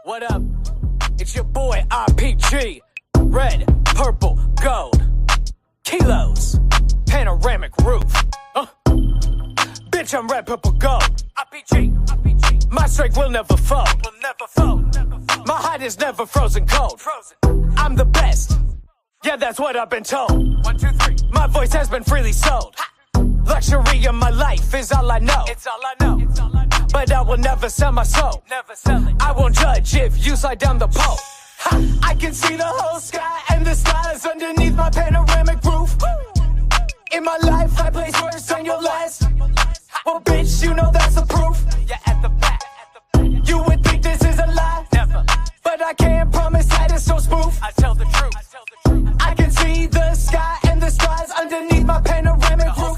What up? It's your boy RPG. Red, purple, gold. Kilos. Panoramic roof. Bitch, I'm red, purple, gold. RPG. My strength will never fold. My heart is never frozen cold. I'm the best. Yeah, that's what I've been told. 1, 2, 3. My voice has been freely sold. Luxury of my life is all I know. It's all I know. But I will never sell my soul. Never sell it. I won't judge if you slide down the pole. Ha! I can see the whole sky and the stars underneath my panoramic roof. In my life, I place first on your last. Well, bitch, you know that's the proof. You're at the back. You would think this is a lie. Never. But I can't promise that it's no spoof. I tell the truth. I can see the sky and the stars underneath my panoramic roof.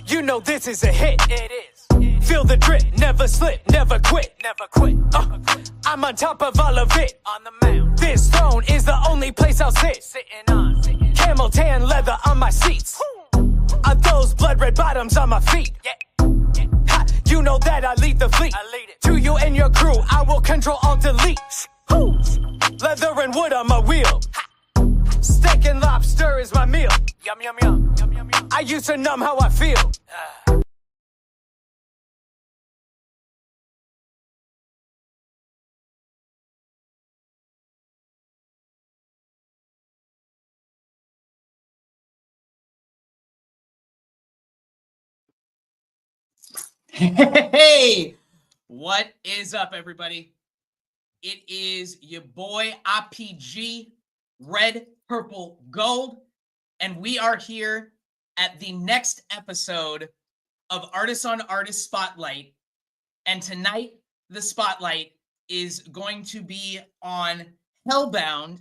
You know this is a hit. It is. Feel the drip, never slip, never quit. Never quit. I'm on top of all of it. On the mound. This throne is the only place I'll sit. Sitting on. Camel tan leather on my seats. Are those blood red bottoms on my feet? Yeah. Ha, you know that I lead the fleet. I lead it. To you and your crew, I will control all delete. Leather and wood on my wheel. Steak and lobster is my meal. Yum, yum, yum. Yum, yum, yum. I used to numb how I feel. Hey, what is up, everybody? It is your boy RPG, Red, Purple, Gold, and we are here at the next episode of Artist on Artist Spotlight. And tonight, the spotlight is going to be on H3llbound,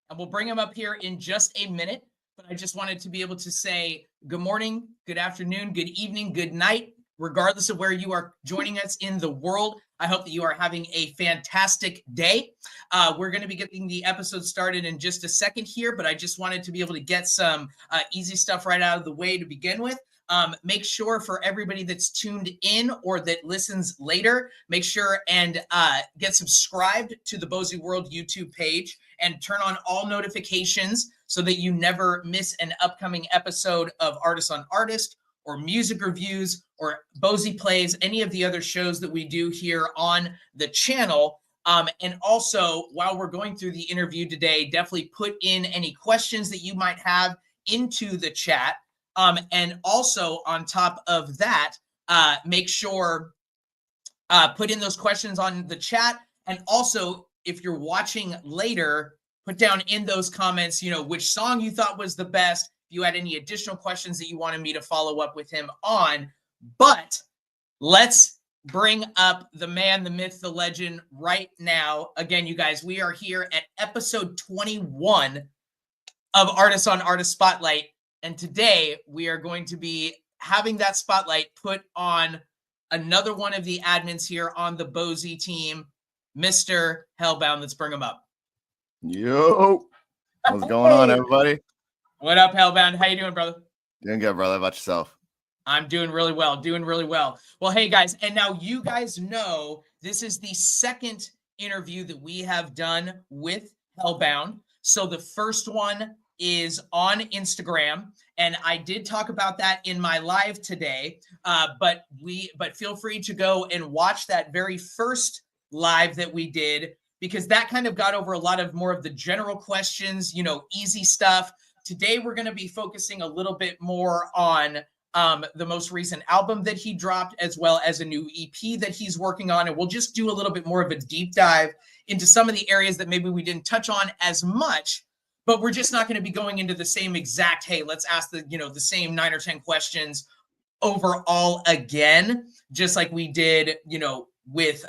and we'll bring him up here in just a minute. But I just wanted to be able to say good morning, good afternoon, good evening, good night, regardless of where you are joining us in the world. I hope that you are having a fantastic day. We're going to be getting the episode started in just a second here, but I just wanted to be able to get some easy stuff right out of the way to begin with. Make sure for everybody that's tuned in or that listens later, make sure and get subscribed to the Bozy World YouTube page and turn on all notifications so that you never miss an upcoming episode of Artist on Artist or music reviews or Bozy Plays, any of the other shows that we do here on the channel. And also, while we're going through the interview today, definitely put in any questions that you might have into the chat. And also, on top of that, make sure put in those questions on the chat. And also, if you're watching later, put down in those comments, you know, which song you thought was the best. If you had any additional questions that you wanted me to follow up with him on. But let's bring up the man, the myth, the legend right now. Again, you guys, we are here at episode 21 of Artist on Artist Spotlight. And today we are going to be having that spotlight put on another one of the admins here on the Bozy team, Mr. H3llbound. Let's bring him up. Yo, what's going on, everybody? What up, H3llbound? How you doing, brother? Doing good, brother. How about yourself? I'm doing really well, Well, hey, guys, and now you guys know this is the second interview that we have done with H3llbound. So the first one is on Instagram, and I did talk about that in my live today, but feel free to go and watch that very first live that we did, because that kind of got over a lot of more of the general questions, you know, easy stuff. Today, we're going to be focusing a little bit more on the most recent album that he dropped, as well as a new EP that he's working on. And we'll just do a little bit more of a deep dive into some of the areas that maybe we didn't touch on as much, but we're just not going to be going into the same exact, hey, let's ask the same 9 or 10 questions overall again, just like we did, with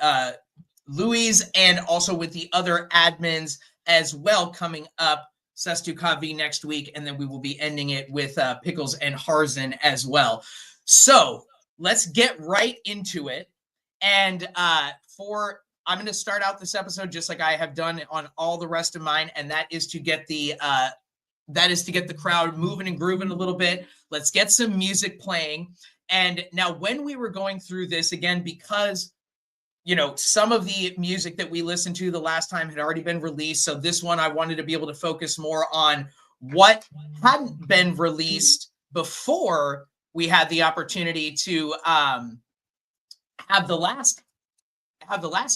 Louise and also with the other admins as well coming up. Sestu Kavi next week, and then we will be ending it with Pickles and Harzan as well. So let's get right into it. And I'm going to start out this episode just like I have done on all the rest of mine, and that is to get the crowd moving and grooving a little bit. Let's get some music playing. And now, when we were going through this again, because some of the music that we listened to the last time had already been released. So this one, I wanted to be able to focus more on what hadn't been released before we had the opportunity to have the last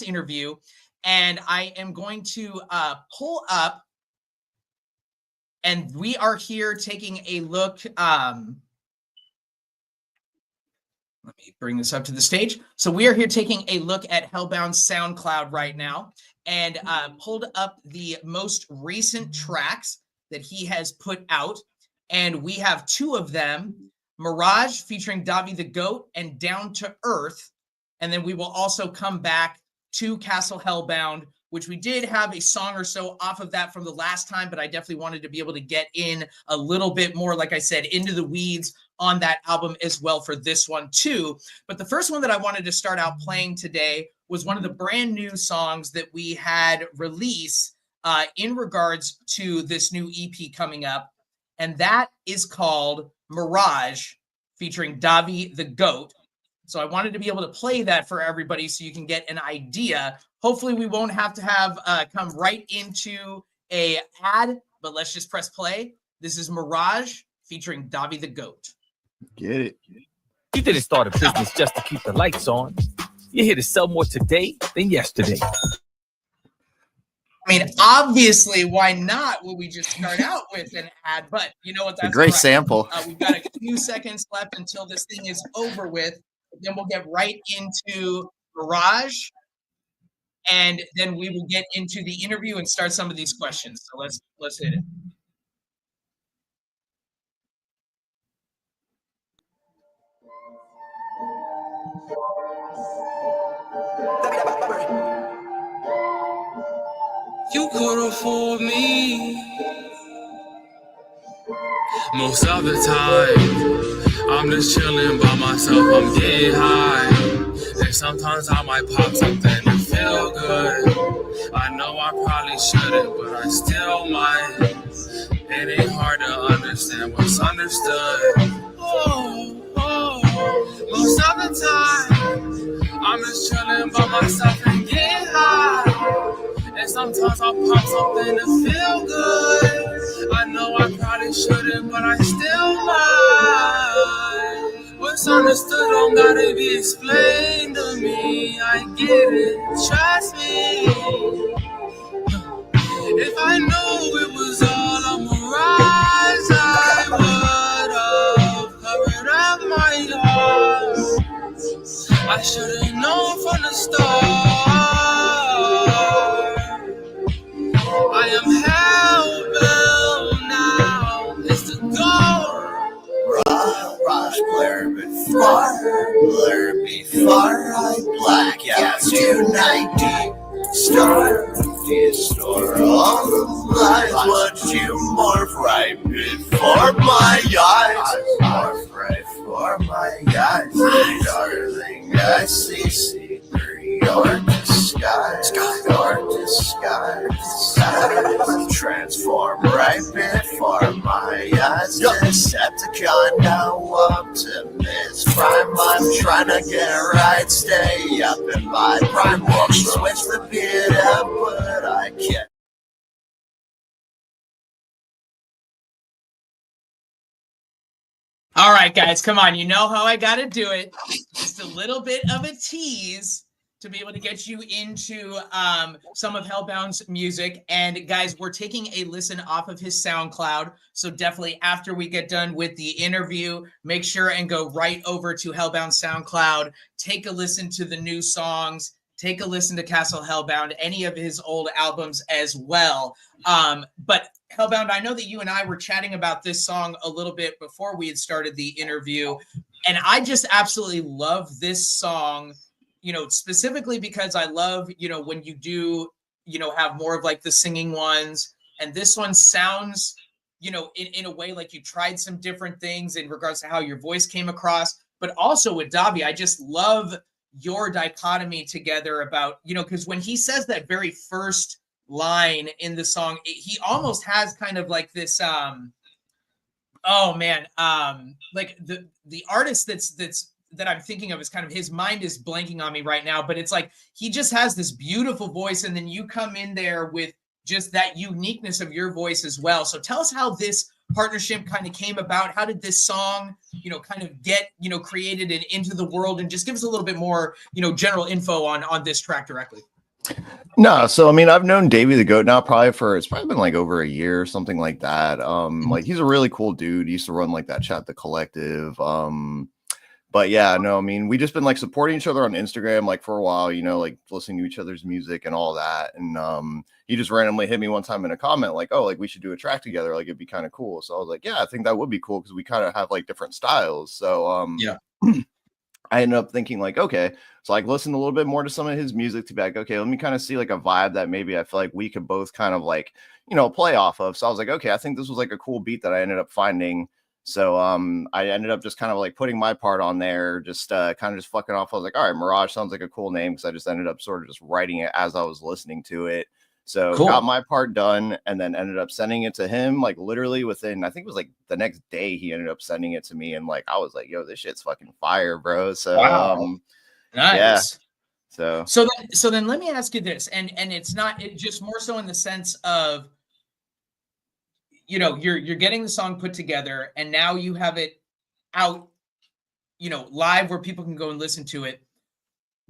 interview. And I am going to pull up, and we are here taking a look. Let me bring this up to the stage. So we are here taking a look at H3llbound's SoundCloud right now, and pulled up the most recent tracks that he has put out. And we have two of them, Mirage featuring Davi the Goat and Down to Earth. And then we will also come back to H3llbound, which we did have a song or so off of that from the last time, but I definitely wanted to be able to get in a little bit more, like I said, into the weeds on that album as well for this one too. But the first one that I wanted to start out playing today was one of the brand new songs that we had release in regards to this new EP coming up. And that is called Mirage featuring Davi the Goat. So I wanted to be able to play that for everybody so you can get an idea. Hopefully we won't have to have come right into a ad, but let's just press play. This is Mirage featuring Davi the Goat. Get it. You didn't start a business just to keep the lights on. You're here to sell more today than yesterday. I mean, obviously, why not would we just start out with an ad? But you know what? That's a great sample. We've got a few seconds left until this thing is over with. Then we'll get right into Mirage. And then we will get into the interview and start some of these questions. So let's hit it. You could afford me. Most of the time, I'm just chilling by myself, I'm getting high. And sometimes I might pop something to feel good. I know I probably shouldn't, but I still might. It ain't hard to understand what's understood. Most of the time, I'm just chilling by myself and getting high. And sometimes I'll pop something to feel good. I know I probably shouldn't, but I still might. What's understood don't gotta be explained to me. I get it, trust me. If I knew it was all a mirage, I would have covered up my heart. I should've known from the start. I am hell-bound now. It's the goal. Rush, blur before I black out tonight. Store all the lies. Watch you morph right before my eyes. Morph right before my eyes. Darling, I see your disguise. Your disguise. Transform right before my eyes. Decepticon, now Optimus Prime. I'm trying to get right. Stay up in my prime. Switch the beat up, but I can't. All right, guys, come on. You know how I got to do it. Just a little bit of a tease to be able to get you into some of H3llbound's music. And guys, we're taking a listen off of his SoundCloud. So definitely after we get done with the interview, make sure and go right over to H3llbound's SoundCloud. Take a listen to the new songs. Take a listen to H3llbound, any of his old albums as well. But H3llbound, I know that you and I were chatting about this song a little bit before we had started the interview. And I just absolutely love this song, you know, specifically because I love, you know, when you do, you know, have more of like the singing ones. And this one sounds, you know, in a way like you tried some different things in regards to how your voice came across. But also with Davi, I just love your dichotomy together about, you know, because when he says that very first line in the song, he almost has kind of like this like the artist that I'm thinking of is kind of, his mind is blanking on me right now, but it's like he just has this beautiful voice, and then you come in there with just that uniqueness of your voice as well. So tell us how this partnership kind of came about. How did this song, kind of get, created and into the world, and just give us a little bit more, general info on this track directly. No, so I mean, I've known Davey the Goat now it's probably been like over a year or something like that. Like he's a really cool dude. He used to run like that chat, The Collective. But yeah, no, I mean, we just been like supporting each other on Instagram like for a while, like listening to each other's music and all that. And he just randomly hit me one time in a comment like, oh, like we should do a track together, like it'd be kind of cool. So I was like, yeah, I think that would be cool because we kind of have like different styles. So yeah. I ended up thinking like, okay, so like listen a little bit more to some of his music to be like, okay, let me kind of see like a vibe that maybe I feel like we could both kind of like, play off of. So I was like, okay, I think this was like a cool beat that I ended up finding. So I ended up just kind of like putting my part on there, just kind of just fucking off. I was like, all right, Mirage sounds like a cool name, because I just ended up sort of just writing it as I was listening to it. So cool. Got my part done, and then ended up sending it to him like literally within, I think it was like the next day he ended up sending it to me, and like I was like, yo, this shit's fucking fire, bro. So wow. Nice. Yeah. So then let me ask you this, and it's not just more so in the sense of, you're getting the song put together, and now you have it out, live where people can go and listen to it.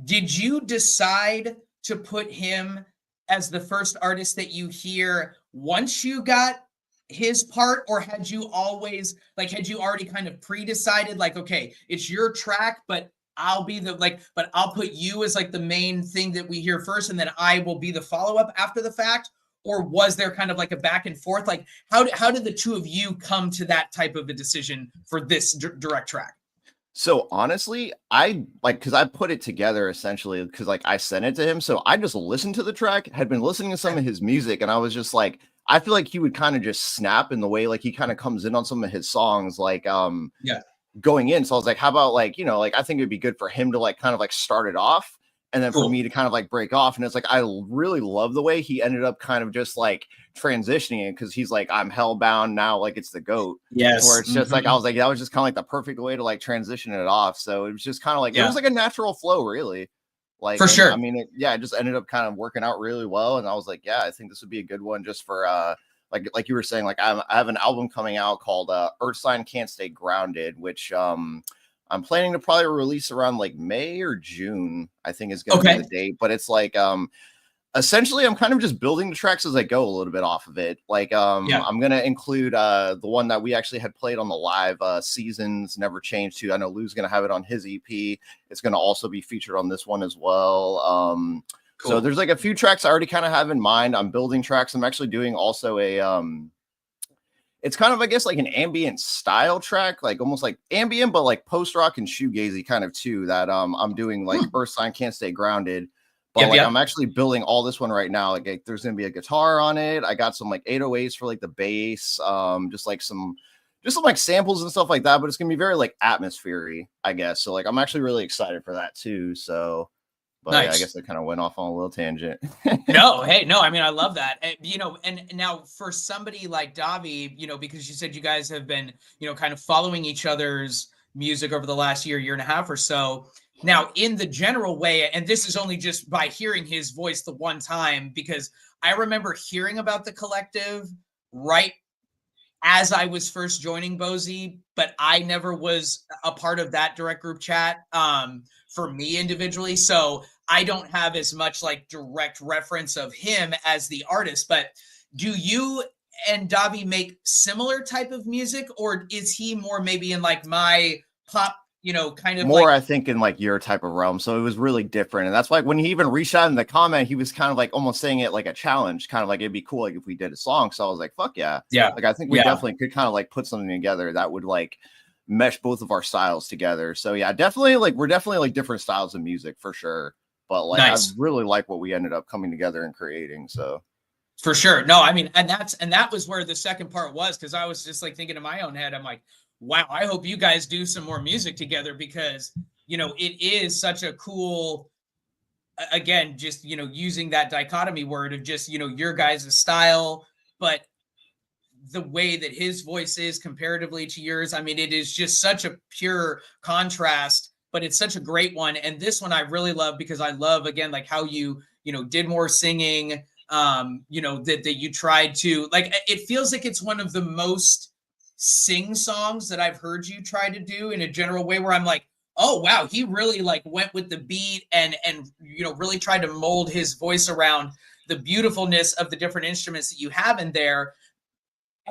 Did you decide to put him as the first artist that you hear once you got his part, or had you already kind of pre-decided like, okay, it's your track, but I'll be but I'll put you as like the main thing that we hear first, and then I will be the follow-up after the fact? Or was there kind of like a back and forth? Like how did the two of you come to that type of a decision for this direct track? So honestly, because I put it together essentially because like I sent it to him. So I just listened to the track, had been listening to some of his music, and I was just like, I feel like he would kind of just snap in the way like he kind of comes in on some of his songs, like going in. So I was like, how about like, like I think it'd be good for him to like kind of like start it off, and then for me to kind of like break off. And it's like, I really love the way he ended up kind of just like transitioning it, because he's like, I'm hellbound now, like it's the GOAT. Yes. Where it's just like, I was like, that was just kind of like the perfect way to like transition it off. So it was just kind of like, it was like a natural flow, really. Like, for sure. I mean, it just ended up kind of working out really well. And I was like, yeah, I think this would be a good one just for, like you were saying, like I have an album coming out called Earth Sign Can't Stay Grounded, which I'm planning to probably release around like May or June, I think is going to be the date. But it's like, essentially, I'm kind of just building the tracks as I go a little bit off of it. Like, I'm going to include the one that we actually had played on the live Seasons Never Change too. I know Lou's going to have it on his EP. It's going to also be featured on this one as well. Cool. So there's like a few tracks I already kind of have in mind. I'm building tracks. I'm actually doing also it's kind of, I guess, like an ambient style track, like almost like ambient, but like post rock and shoegazy kind of too, that I'm doing like Earth Sign Can't Stay Grounded. But I'm actually building all this one right now. Like there's going to be a guitar on it. I got some like 808s for like the bass, just some like samples and stuff like that. But it's going to be very like atmosphere-y, I guess. So like I'm actually really excited for that too. So. But nice. Yeah, I guess I kind of went off on a little tangent. No, I mean, I love that. And now for somebody like Davi, because you said you guys have been, kind of following each other's music over the last year and a half or so. Now, in the general way, and this is only just by hearing his voice the one time, because I remember hearing about the collective right as I was first joining Bozy, but I never was a part of that direct group chat for me individually. So I don't have as much like direct reference of him as the artist. But do you and Davi make similar type of music, or is he more maybe in like my pop, kind of more, like, I think, in like your type of realm? So it was really different. And that's why when he even reached out in the comment, he was kind of like almost saying it like a challenge, kind of like it'd be cool like if we did a song. So I was like, fuck yeah. Yeah. Like I think we definitely could kind of like put something together that would like mesh both of our styles together. So yeah, definitely like we're definitely like different styles of music for sure. But like nice. I really like what we ended up coming together and creating. So for sure. No, I mean, and that was where the second part was, because I was just like thinking in my own head, I'm like, wow, I hope you guys do some more music together, because it is such a cool, again, just using that dichotomy word of just your guys' style, but the way that his voice is comparatively to yours. I mean, it is just such a pure contrast. but it's such a great one. And this one I really love because I love, again, like how you did more singing, that you tried to, like, it feels like it's one of the most sing songs that I've heard you try to do in a general way, where I'm like, oh wow, he really like went with the beat and really tried to mold his voice around the beautifulness of the different instruments that you have in there.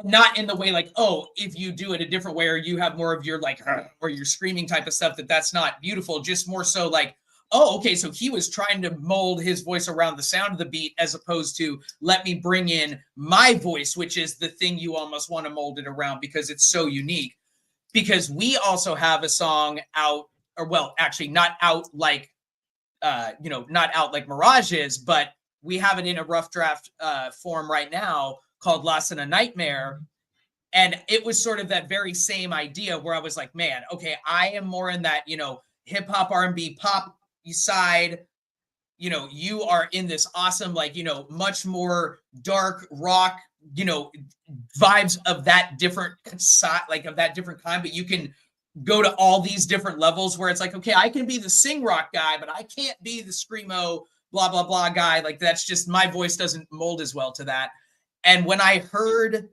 Not in the way like, oh, if you do it a different way or you have more of your like or your screaming type of stuff, that's not beautiful. Just more so like, oh, okay, so he was trying to mold his voice around the sound of the beat, as opposed to let me bring in my voice, which is the thing you almost want to mold it around because it's so unique. Because we also have a song out, or well, actually not out like not out like Mirage is, but we have it in a rough draft form right now called Lost in a Nightmare. And it was sort of that very same idea where I was like, man, okay, I am more in that, hip hop, R&B, pop side. You are in this awesome, like, much more dark rock, vibes of that different side, like of that different kind, but you can go to all these different levels where it's like, okay, I can be the sing rock guy, but I can't be the screamo, blah, blah, blah guy. Like, that's just, my voice doesn't mold as well to that. And when I heard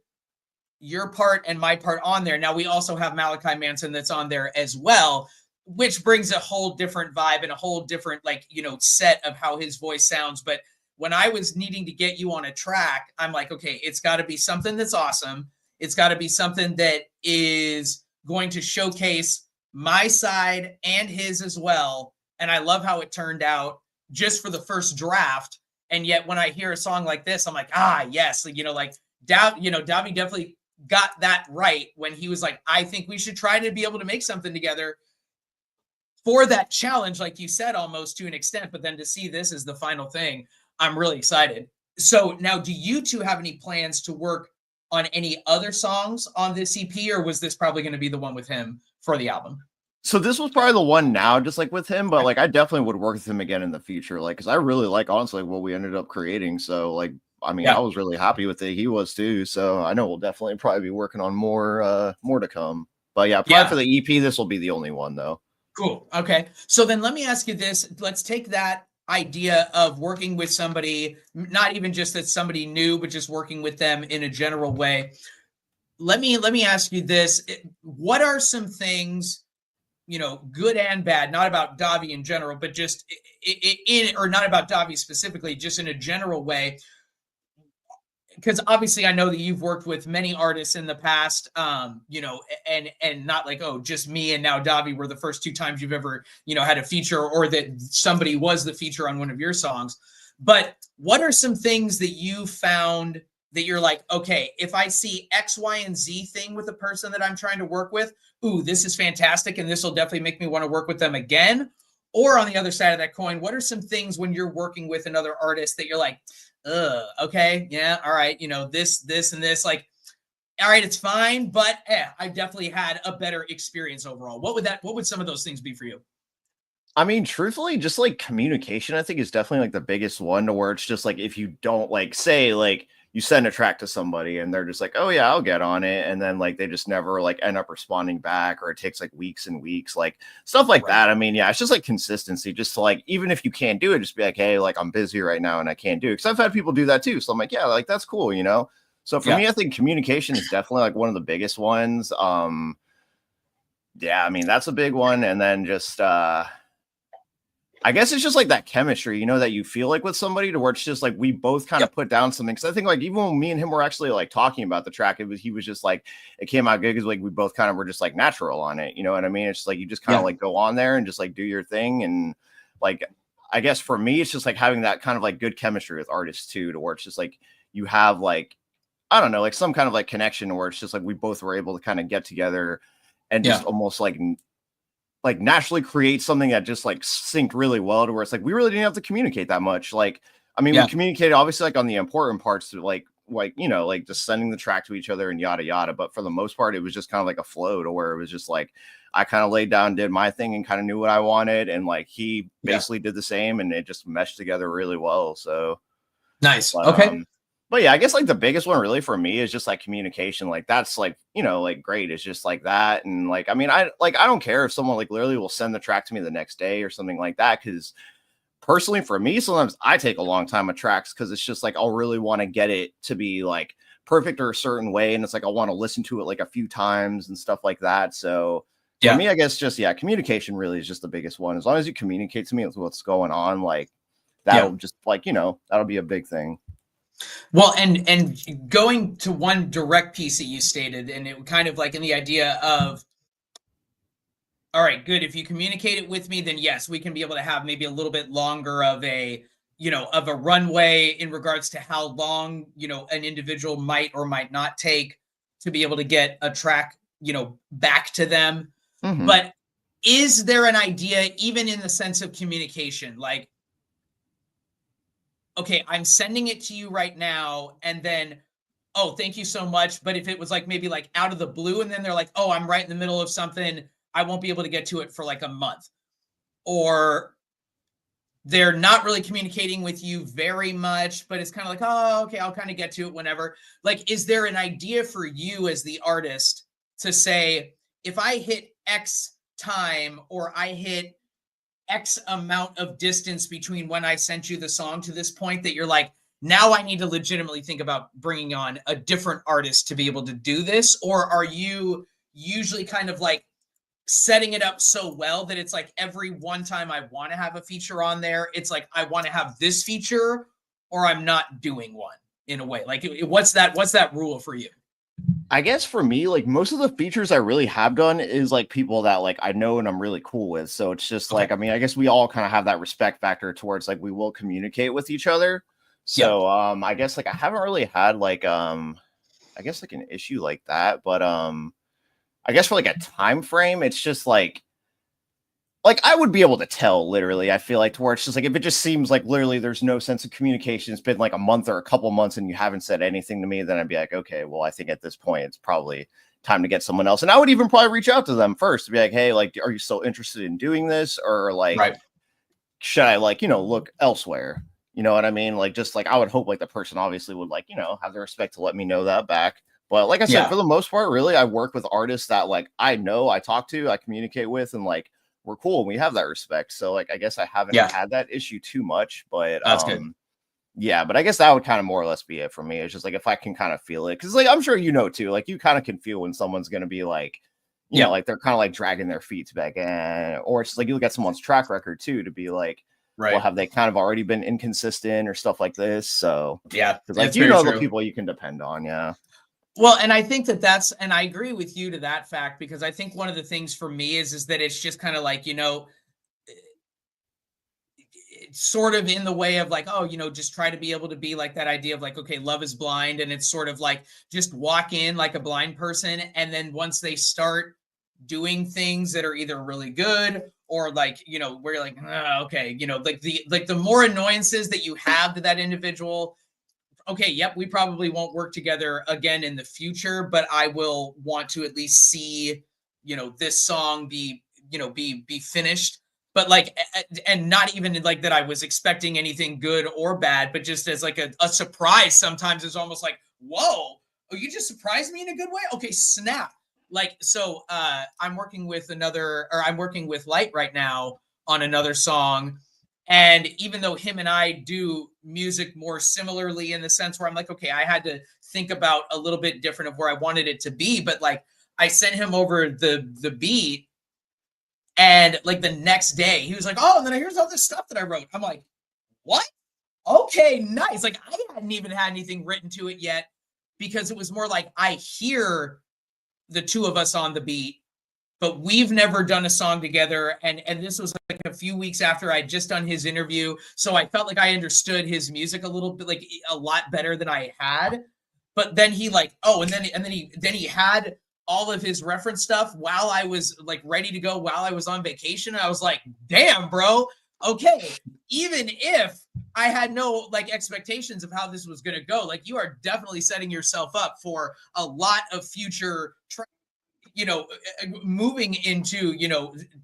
your part and my part on there, now we also have Malachi Manson that's on there as well, which brings a whole different vibe and a whole different, like, set of how his voice sounds. But when I was needing to get you on a track, I'm like, okay, it's got to be something that's awesome. It's got to be something that is going to showcase my side and his as well. And I love how it turned out just for the first draft. And yet when I hear a song like this, I'm like, yes, like Davi definitely got that right when he was like, I think we should try to be able to make something together for that challenge, like you said, almost to an extent. But then to see this as the final thing, I'm really excited. So now, do you two have any plans to work on any other songs on this EP, or was this probably going to be the one with him for the album? So this was probably the one now, just like with him, but like I definitely would work with him again in the future, like, because I really like, honestly, what we ended up creating. So like, I mean, I was really happy with it. He was too. So I know we'll definitely probably be working on more to come. But yeah, probably for the EP, this will be the only one though. Cool. Okay. So then let me ask you this. Let's take that idea of working with somebody, not even just that somebody new, but just working with them in a general way. Let me ask you this. What are some things, good and bad, not about Davi in general, but just or not about Davi specifically, just in a general way? Because obviously I know that you've worked with many artists in the past, and not like, oh, just me and now Davi were the first two times you've ever, had a feature, or that somebody was the feature on one of your songs. But what are some things that you found that you're like, okay, if I see X, Y, and Z thing with a person that I'm trying to work with, ooh, this is fantastic, and this will definitely make me want to work with them again? Or on the other side of that coin, what are some things when you're working with another artist that you're like, okay, yeah, all right, this and this, like, all right, it's fine, but I definitely had a better experience overall. What would some of those things be for you? I mean, truthfully, just like communication, I think is definitely like the biggest one, to where it's just like, if you don't, like, say, like, you send a track to somebody and they're just like, oh yeah, I'll get on it, and then like they just never like end up responding back, or it takes like weeks and weeks, like stuff like that. I mean, yeah, it's just like consistency, just to, like, even if you can't do it, just be like, hey, like, I'm busy right now and I can't do it, because I've had people do that too. So I'm like, yeah, like, that's cool, So for me, I think communication is definitely like one of the biggest ones. Yeah, I mean, that's a big one. And then just I guess it's just like that chemistry, that you feel like with somebody, to where it's just like we both kind of put down something. Because I think, like, even when me and him were actually like talking about the track, he was just like, it came out good because like we both kind of were just like natural on it. You know what I mean? It's just like you just kind of like go on there and just like do your thing. And like, I guess for me, it's just like having that kind of like good chemistry with artists too, to where it's just like you have like, I don't know, like some kind of like connection where it's just like we both were able to kind of get together and just almost like naturally create something that just like synced really well, to where it's like we really didn't have to communicate that much. Like, I mean, we communicated obviously like on the important parts, to like just sending the track to each other and yada yada. But for the most part, it was just kind of like a flow, to where it was just like I kind of laid down, did my thing, and kind of knew what I wanted, and like he basically did the same, and it just meshed together really well. So nice. Okay. But yeah, I guess like the biggest one really for me is just like communication. Like that's like, like great. It's just like that. And like, I mean, I don't care if someone like literally will send the track to me the next day or something like that. Cause personally for me, sometimes I take a long time with tracks because it's just like I'll really want to get it to be like perfect or a certain way. And it's like I want to listen to it like a few times and stuff like that. So for me, I guess just communication really is just the biggest one. As long as you communicate to me with what's going on, like that'll just like, that'll be a big thing. Well, and going to one direct piece that you stated, and it kind of like in the idea of, all right, good. If you communicate it with me, then yes, we can be able to have maybe a little bit longer of a, of a runway in regards to how long, an individual might or might not take to be able to get a track, back to them. Mm-hmm. But is there an idea, even in the sense of communication, like, okay, I'm sending it to you right now, and then, oh, thank you so much. But if it was like maybe like out of the blue, and then they're like, oh, I'm right in the middle of something, I won't be able to get to it for like a month, or they're not really communicating with you very much, but it's kind of like, oh, okay, I'll kind of get to it whenever. Like, is there an idea for you as the artist to say, if I hit X time, or I hit X amount of distance between when I sent you the song to this point, that you're like, now I need to legitimately think about bringing on a different artist to be able to do this? Or are you usually kind of like setting it up so well that it's like every one time I want to have a feature on there, it's like, I want to have this feature, or I'm not doing one, in a way? Like, what's that rule for you? I guess for me, like most of the features I really have done is like people that like I know and I'm really cool with. So it's just like, I mean, I guess we all kind of have that respect factor towards like we will communicate with each other. So I guess like I haven't really had like I guess like an issue like that, but I guess for like a time frame, it's just like I would be able to tell literally, I feel like, to where it's just like if it just seems like literally there's no sense of communication, it's been like a month or a couple months and you haven't said anything to me, then I'd be like, okay, well, I think at this point it's probably time to get someone else. And I would even probably reach out to them first to be like, hey, like, are you still interested in doing this? Or like, should I like, look elsewhere? You know what I mean? Like, just like, I would hope like the person obviously would like, have the respect to let me know that back. But like I said, for the most part, really, I work with artists that like I know, I talk to, I communicate with, and like we're cool and we have that respect. So like I guess I haven't had that issue too much, but that's good. Yeah, but I guess that would kind of more or less be it for me. It's just like if I can kind of feel it, because like I'm sure too, like you kind of can feel when someone's gonna be like, you know, like they're kind of like dragging their feet back, or it's just like you look at someone's track record too to be like, well, have they kind of already been inconsistent or stuff like this? So because like the people you can depend on, Well, and I think and I agree with you to that fact, because I think one of the things for me is that it's just kind of like, it's sort of in the way of like, oh, just try to be able to be like that idea of like, okay, love is blind. And it's sort of like, just walk in like a blind person. And then once they start doing things that are either really good or like, where you're like, oh, okay, like the more annoyances that you have to that individual, okay, yep, we probably won't work together again in the future, but I will want to at least see, this song be finished. But like, and not even like that I was expecting anything good or bad, but just as like a surprise sometimes is almost like, whoa, oh, you just surprised me in a good way? Okay, snap. Like, so I'm working with Light right now on another song. And even though him and I do music more similarly in the sense where I'm like, okay, I had to think about a little bit different of where I wanted it to be. But like, I sent him over the beat, and like the next day he was like, oh, and then here's all this stuff that I wrote. I'm like, what? Okay, nice. Like, I hadn't even had anything written to it yet, because it was more like I hear the two of us on the beat, but we've never done a song together. And this was like a few weeks after I'd just done his interview. So I felt like I understood his music a little bit, like a lot better than I had. But then he like, oh, and then he had all of his reference stuff while I was like ready to go, while I was on vacation. I was like, damn, bro. Okay. Even if I had no like expectations of how this was going to go, like you are definitely setting yourself up for a lot of future moving into,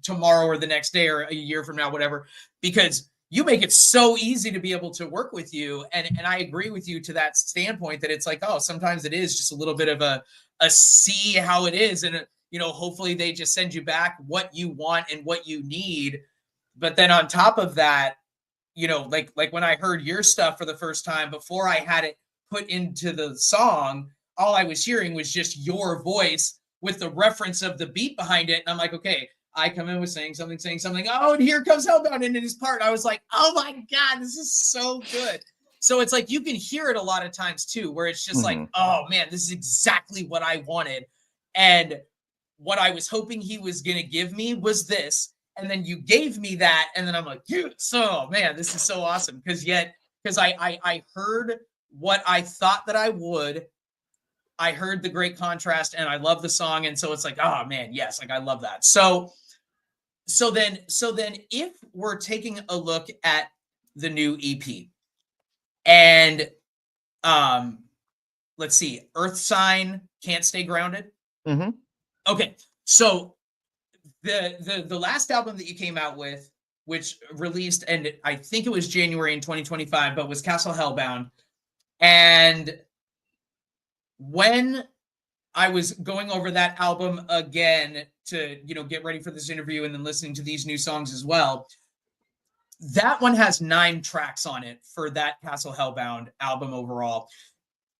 tomorrow or the next day or a year from now, whatever, because you make it so easy to be able to work with you. And I agree with you to that standpoint that it's like, oh, sometimes it is just a little bit of a see how it is. And, hopefully they just send you back what you want and what you need. But then on top of that, like when I heard your stuff for the first time, before I had it put into the song, all I was hearing was just your voice with the reference of the beat behind it. And I'm like, okay, I come in with saying something. Oh, and here comes H3llbound into his part. I was like, oh my God, this is so good. So it's like, you can hear it a lot of times too, where it's just like, oh man, this is exactly what I wanted. And what I was hoping he was going to give me was this. And then you gave me that. And then I'm like, oh man, this is so awesome. Because I heard what I thought that I would. I heard the great contrast and I love the song. And so it's like, oh man, yes, like I love that. So then if we're taking a look at the new EP and let's see, Earth Sign, Can't Stay Grounded. Mm-hmm. Okay. So the last album that you came out with, which released, and I think it was January in 2025, but was H3llbound. And when I was going over that album again to, get ready for this interview and then listening to these new songs as well, that one has 9 tracks on it for that H3llbound album overall.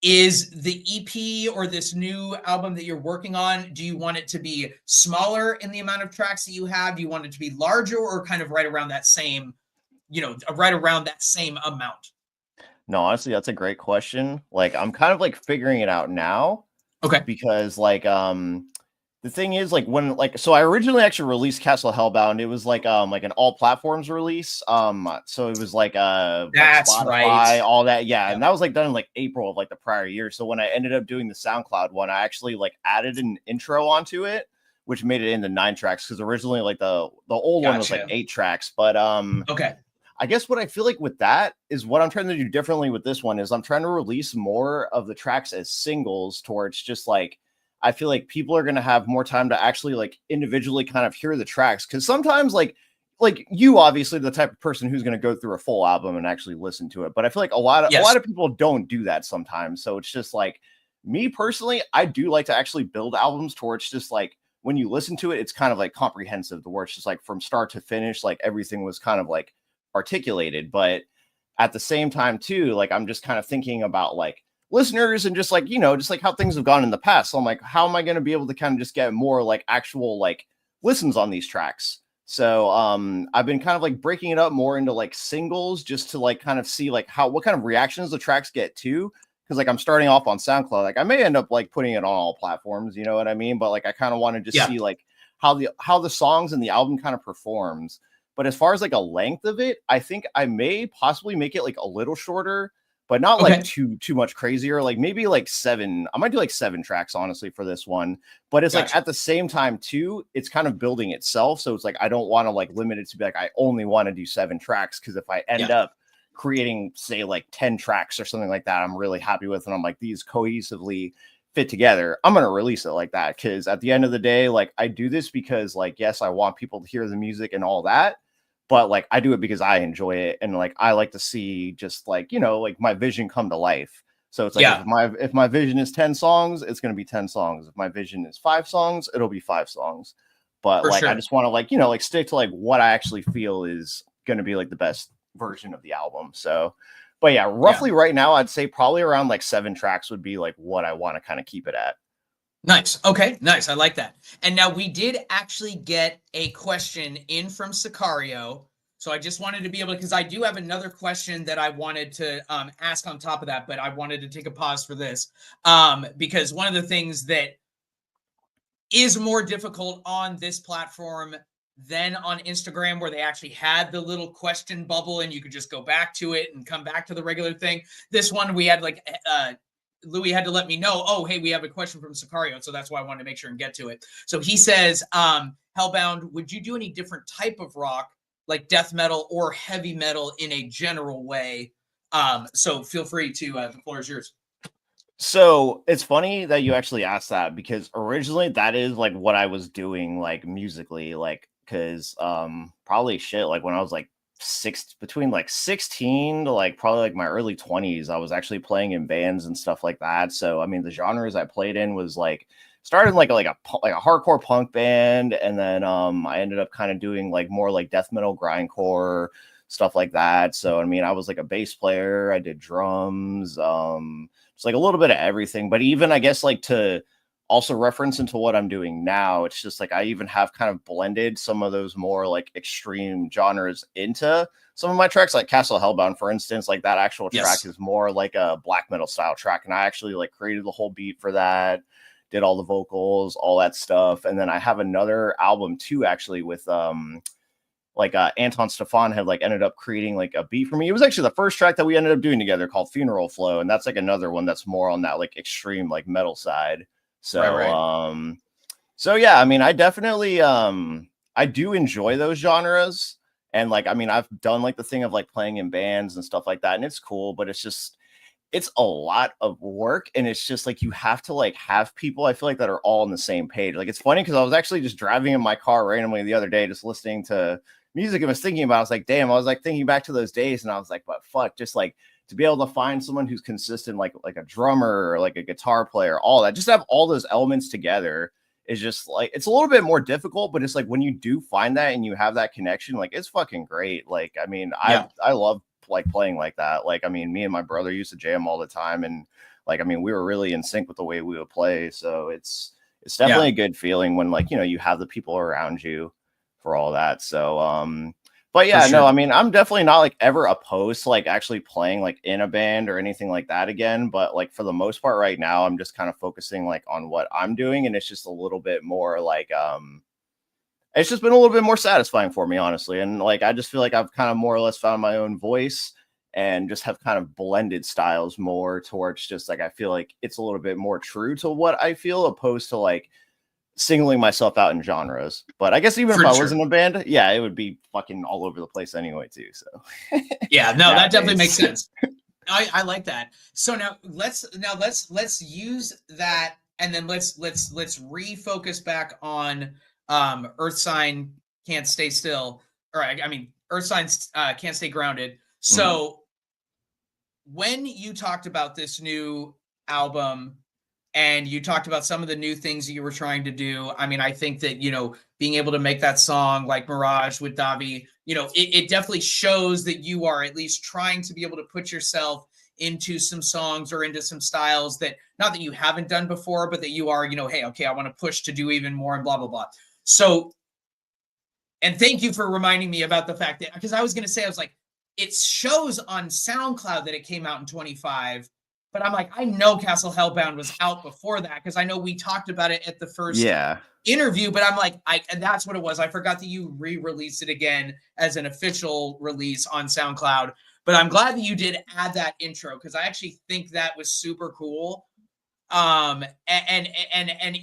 Is the EP or this new album that you're working on, do you want it to be smaller in the amount of tracks that you have? Do you want it to be larger or kind of right around that same, amount? No, honestly, that's a great question. Like, I'm kind of like figuring it out now. Okay. Because the thing is, like, when so I originally actually released H3llbound. It was like an all platforms release. So it was like that's Spotify, right, all that, yeah. And that was like done in like April of like the prior year. So when I ended up doing the SoundCloud one, I actually like added an intro onto it, which made it into 9 tracks. Because originally like the old one was like 8 tracks. But okay. I guess what I feel like with that is what I'm trying to do differently with this one is I'm trying to release more of the tracks as singles towards just like, I feel like people are going to have more time to actually like individually kind of hear the tracks. Cause sometimes like you obviously the type of person who's going to go through a full album and actually listen to it. But I feel like a lot of people don't do that sometimes. So it's just like me personally, I do like to actually build albums towards just like, when you listen to it, it's kind of like comprehensive, the where it's just like from start to finish, like everything was kind of like articulated. But at the same time too, like I'm just kind of thinking about like listeners and just like, just like how things have gone in the past. So I'm like, how am I going to be able to kind of just get more like actual like listens on these tracks? So I've been kind of like breaking it up more into like singles just to like kind of see like what kind of reactions the tracks get too. Cause like I'm starting off on SoundCloud, like I may end up like putting it on all platforms, you know what I mean? But like I kind of want to just see like how the songs and the album kind of performs. But as far as like a length of it, I think I may possibly make it like a little shorter, but not like too much crazier. Like maybe like 7. I might do like 7 tracks, honestly, for this one. But it's like at the same time too, it's kind of building itself. So it's like I don't want to like limit it to be like I only want to do 7 tracks, because if I end up creating say like 10 tracks or something like that, I'm really happy with, and I'm like these cohesively fit together, I'm gonna release it like that. Because at the end of the day, like I do this because like yes, I want people to hear the music and all that. But like I do it because I enjoy it, and like I like to see just like like my vision come to life. So it's like if my vision is 10 songs, it's gonna be 10 songs. If my vision is 5 songs, it'll be 5 songs. But like I just want to like like stick to like what I actually feel is gonna be like the best version of the album. So, but yeah, roughly right now, I'd say probably around like 7 tracks would be like what I want to kind of keep it at. Nice. Okay. Nice. I like that. And now we did actually get a question in from Sicario. So I just wanted to be able to, because I do have another question that I wanted to ask on top of that, but I wanted to take a pause for this because one of the things that is more difficult on this platform than on Instagram, where they actually had the little question bubble and you could just go back to it and come back to the regular thing. This one we had like Louis had to let me know, oh, hey, we have a question from Sicario. So that's why I wanted to make sure and get to it. So he says, H3llbound, would you do any different type of rock, like death metal or heavy metal in a general way? So feel free to, the floor is yours. So it's funny that you actually asked that, because originally that is like what I was doing, like musically, like, cause probably shit, like when I was like between like 16 to like probably like my early 20s. I was actually playing in bands and stuff like that. So I mean, the genres I played in was like started like a hardcore punk band, and then I ended up kind of doing like more like death metal, grindcore, stuff like that. So I mean, I was like a bass player, I did drums, just like a little bit of everything. But even I guess like to also reference into what I'm doing now, it's just like I even have kind of blended some of those more like extreme genres into some of my tracks, like Castle Hellbound, for instance. Like that actual track is more like a black metal style track, and I actually like created the whole beat for that, did all the vocals, all that stuff. And then I have another album too, actually, with Anton Stefan had like ended up creating like a beat for me. It was actually the first track that we ended up doing together, called Funeral Flow, and that's like another one that's more on that like extreme like metal side. So so yeah, I mean, I definitely I do enjoy those genres. And like, I mean, I've done like the thing of like playing in bands and stuff like that, and it's cool, but it's a lot of work, and it's just like you have to like have people, I feel like, that are all on the same page. Like, it's funny because I was actually just driving in my car randomly the other day, just listening to music, and was thinking about, I was like, damn, I was like thinking back to those days, and I was like, but fuck, just like to be able to find someone who's consistent, like a drummer or like a guitar player, all that, just to have all those elements together is just like, it's a little bit more difficult, but it's like when you do find that and you have that connection, like it's fucking great. Like, I mean, I love like playing like that. Like, I mean, me and my brother used to jam all the time, and like, I mean, we were really in sync with the way we would play. So it's definitely a good feeling when, like, you know, you have the people around you for all that. So but yeah, no, I mean, I'm definitely not like ever opposed to like actually playing like in a band or anything like that again. But like for the most part right now, I'm just kind of focusing like on what I'm doing, and it's just a little bit more like it's just been a little bit more satisfying for me, honestly. And like, I just feel like I've kind of more or less found my own voice, and just have kind of blended styles more towards just like, I feel like it's a little bit more true to what I feel, opposed to like singling myself out in genres. But I guess even if I was in a band, yeah, it would be fucking all over the place anyway too. So yeah, no, that definitely makes sense. I like that. So now let's use that, and then let's refocus back on Earth Sign Can't Stay Still, or I mean Earth Signs Can't Stay Grounded. So when you talked about this new album and you talked about some of the new things that you were trying to do, I mean, I think that, you know, being able to make that song like Mirage with Davi, you know, it definitely shows that you are at least trying to be able to put yourself into some songs or into some styles that, not that you haven't done before, but that you are, you know, hey, okay, I want to push to do even more and blah, blah, blah. So, and thank you for reminding me about the fact that, because I was going to say, I was like, it shows on SoundCloud that it came out in 25, but I'm like, I know Castle Hellbound was out before that, because I know we talked about it at the first interview, but I'm like, and that's what it was. I forgot that you re-released it again as an official release on SoundCloud, but I'm glad that you did add that intro, because I actually think that was super cool. And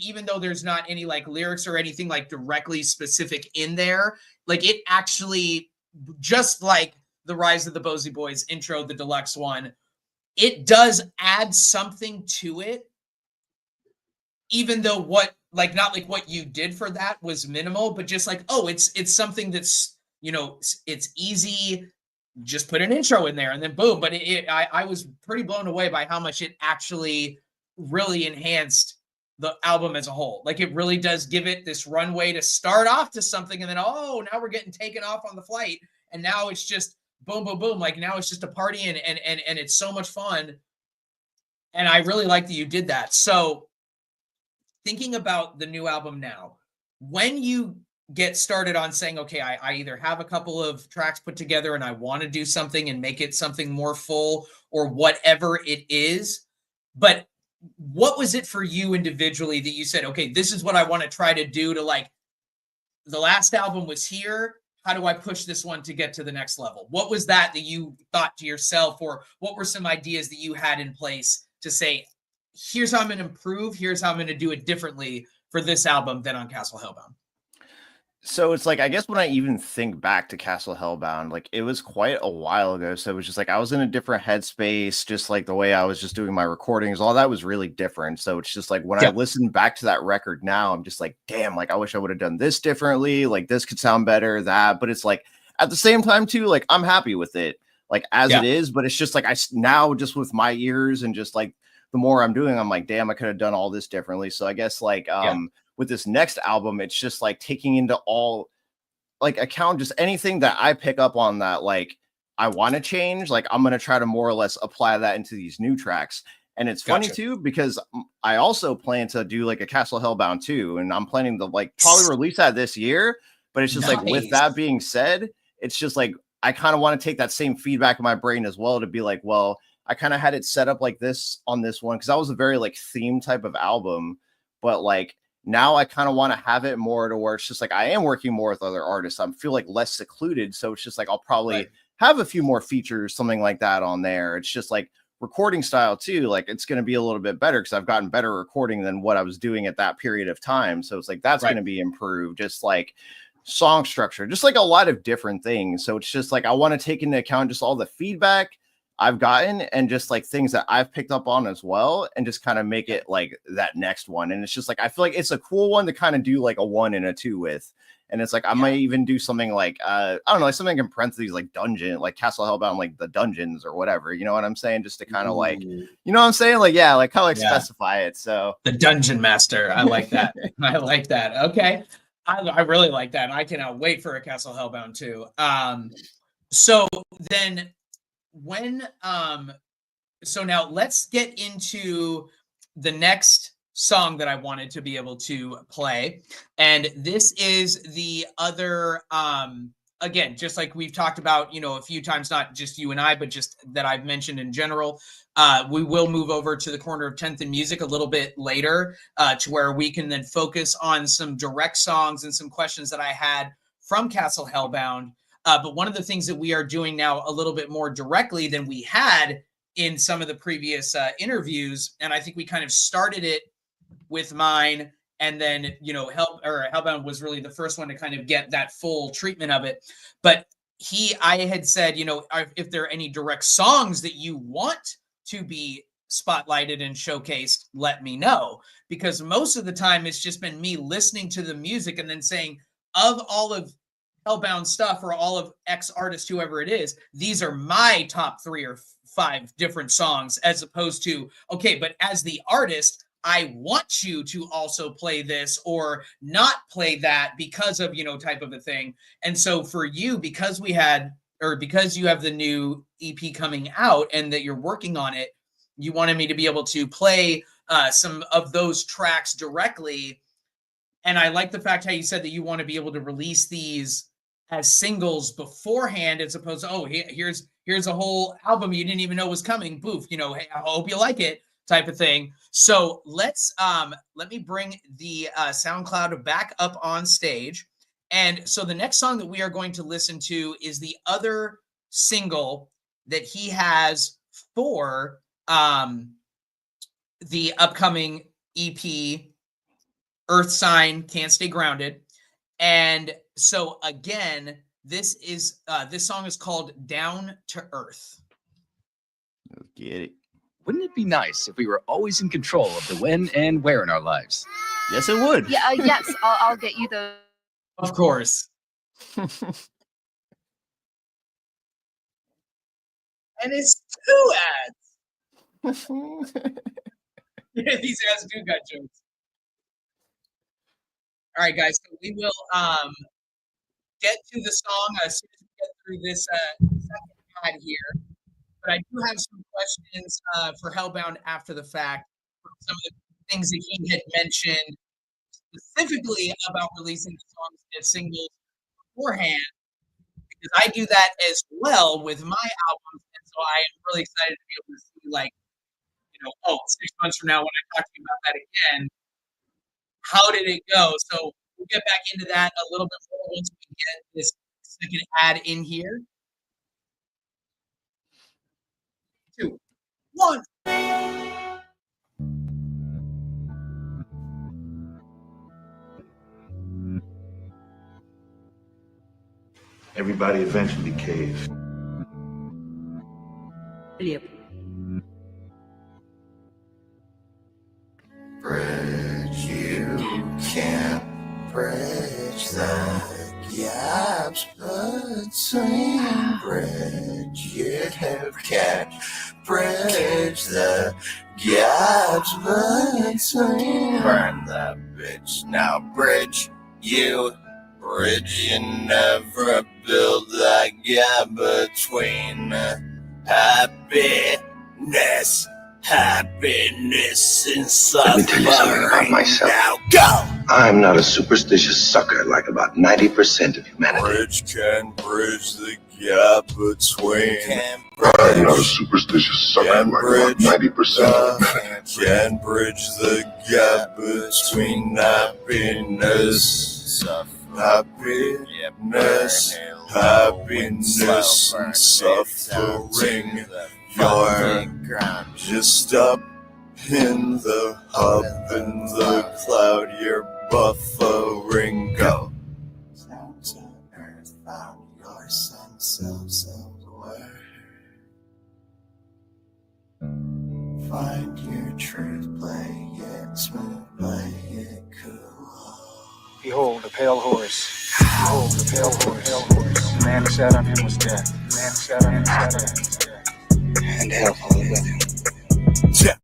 even though there's not any like lyrics or anything like directly specific in there, like it actually, just like the Rise of the Bozy Boys intro, the deluxe one, it does add something to it, even though what, like, not like what you did for that was minimal, but just like, oh, it's something that's, you know, it's easy, just put an intro in there and then boom. But I was pretty blown away by how much it actually really enhanced the album as a whole. Like, it really does give it this runway to start off to something, and then, oh, now we're getting taken off on the flight, and now it's just boom, boom, boom. Like, now it's just a party, and it's so much fun. And I really like that you did that. So thinking about the new album now, when you get started on saying, okay, I either have a couple of tracks put together and I want to do something and make it something more full or whatever it is, but what was it for you individually that you said, okay, this is what I want to try to do to, like, the last album was here, how do I push this one to get to the next level? What was that you thought to yourself, or what were some ideas that you had in place to say, here's how I'm going to improve, here's how I'm going to do it differently for this album than on Castle Hellbound? So it's like, I guess when I even think back to Castle Hellbound, like, it was quite a while ago. So it was just like, I was in a different headspace, just like the way I was just doing my recordings, all that was really different. So it's just like, when I listen back to that record now, I'm just like, damn, like, I wish I would have done this differently. Like, this could sound better, that, but it's like, at the same time too, like I'm happy with it, like as Yeah. it is. But it's just like now just with my ears and just like the more I'm doing, I'm like, damn, I could have done all this differently. So I guess like with this next album, it's just like taking into all like account just anything that I pick up on that like I want to change. Like I'm gonna try to more or less apply that into these new tracks. And it's funny too, because I also plan to do like a Castle Hellbound 2, and I'm planning to like probably release that this year. But it's just like, with that being said, it's just like I kind of want to take that same feedback in my brain as well to be like, well, I kind of had it set up like this on this one because that was a very like theme type of album. But like now I kind of want to have it more to where it's just like I am working more with other artists. I feel like less secluded. So it's just like I'll probably have a few more features, something like that on there. It's just like recording style too, like it's going to be a little bit better because I've gotten better recording than what I was doing at that period of time. So it's like that's going to be improved, just like song structure, just like a lot of different things. So it's just like I want to take into account just all the feedback I've gotten and just like things that I've picked up on as well, and just kind of make it like that next one. And it's just like I feel like it's a cool one to kind of do like a 1 and a 2 with. And it's like I might even do something like I don't know, like something in parentheses like dungeon, like Castle Hellbound, like the dungeons or whatever. You know what I'm saying? Just to kind of like, you know what I'm saying? Like like kind of like specify it. So the Dungeon Master, I like that. I like that. Okay, I really like that. I cannot wait for a Castle Hellbound 2. So then when so now let's get into the next song that I wanted to be able to play. And this is the other, again, just like we've talked about, a few times, not just you and I, but just that I've mentioned in general. We will move over to the corner of 10th and music a little bit later to where we can then focus on some direct songs and some questions that I had from Castle Hellbound. But one of the things that we are doing now a little bit more directly than we had in some of the previous interviews, and I think we kind of started it with mine, and then Hellbound was really the first one to kind of get that full treatment of it. But I had said, if there are any direct songs that you want to be spotlighted and showcased, let me know, because most of the time it's just been me listening to the music and then saying, of all of Hellbound stuff or all of X artist, whoever it is, these are my top 3 or 5 different songs, as opposed to, okay, but as the artist, I want you to also play this or not play that because of, type of a thing. And so for you, because you have the new EP coming out and that you're working on it, you wanted me to be able to play some of those tracks directly. And I like the fact how you said that you want to be able to release these as singles beforehand, as opposed to, here's a whole album you didn't even know was coming. Boof, hey, I hope you like it, type of thing. So let me bring the SoundCloud back up on stage. And so the next song that we are going to listen to is the other single that he has for the upcoming EP, Earth Sign, Can't Stay Grounded. And so again, this song is called Down to Earth. Let's get it. Wouldn't it be nice if we were always in control of the when and where in our lives? Yes, it would. Yeah, yes, I'll get you the. Of course. And it's 2 ads. These ads do got jokes. All right, guys. So we will get to the song as soon as we get through this second ad here. But I do have some questions for Hellbound after the fact, from some of the things that he had mentioned specifically about releasing the songs as singles beforehand, because I do that as well with my albums. And so I am really excited to be able to see, 6 months from now when I talk to you about that again, how did it go? So we'll get back into that a little bit more once we get this second ad in here. 2, 1. Everybody eventually caved. Bridge, you can't bridge the gaps between. Bridge, you can't bridge the gaps between. Burn that bitch now, bridge you. Bridge, you never build that gap between. Happiness and suffering. Let me tell you something about myself. Now go! I'm not a superstitious sucker like about 90% of humanity. Bridge can bridge the gap between. I'm not a superstitious sucker like about 90%. Can bridge the gap between happiness, happiness and suffering. You're just up in the hub in the cloud. You're buffering. Go. Down to earth, found your sense of self-worth. Find your truth, play it smooth, play it cool. Behold, a pale horse. Behold, a pale horse. The man who sat on him was dead. The man who sat on him was dead. And hell followed with him. Yeah.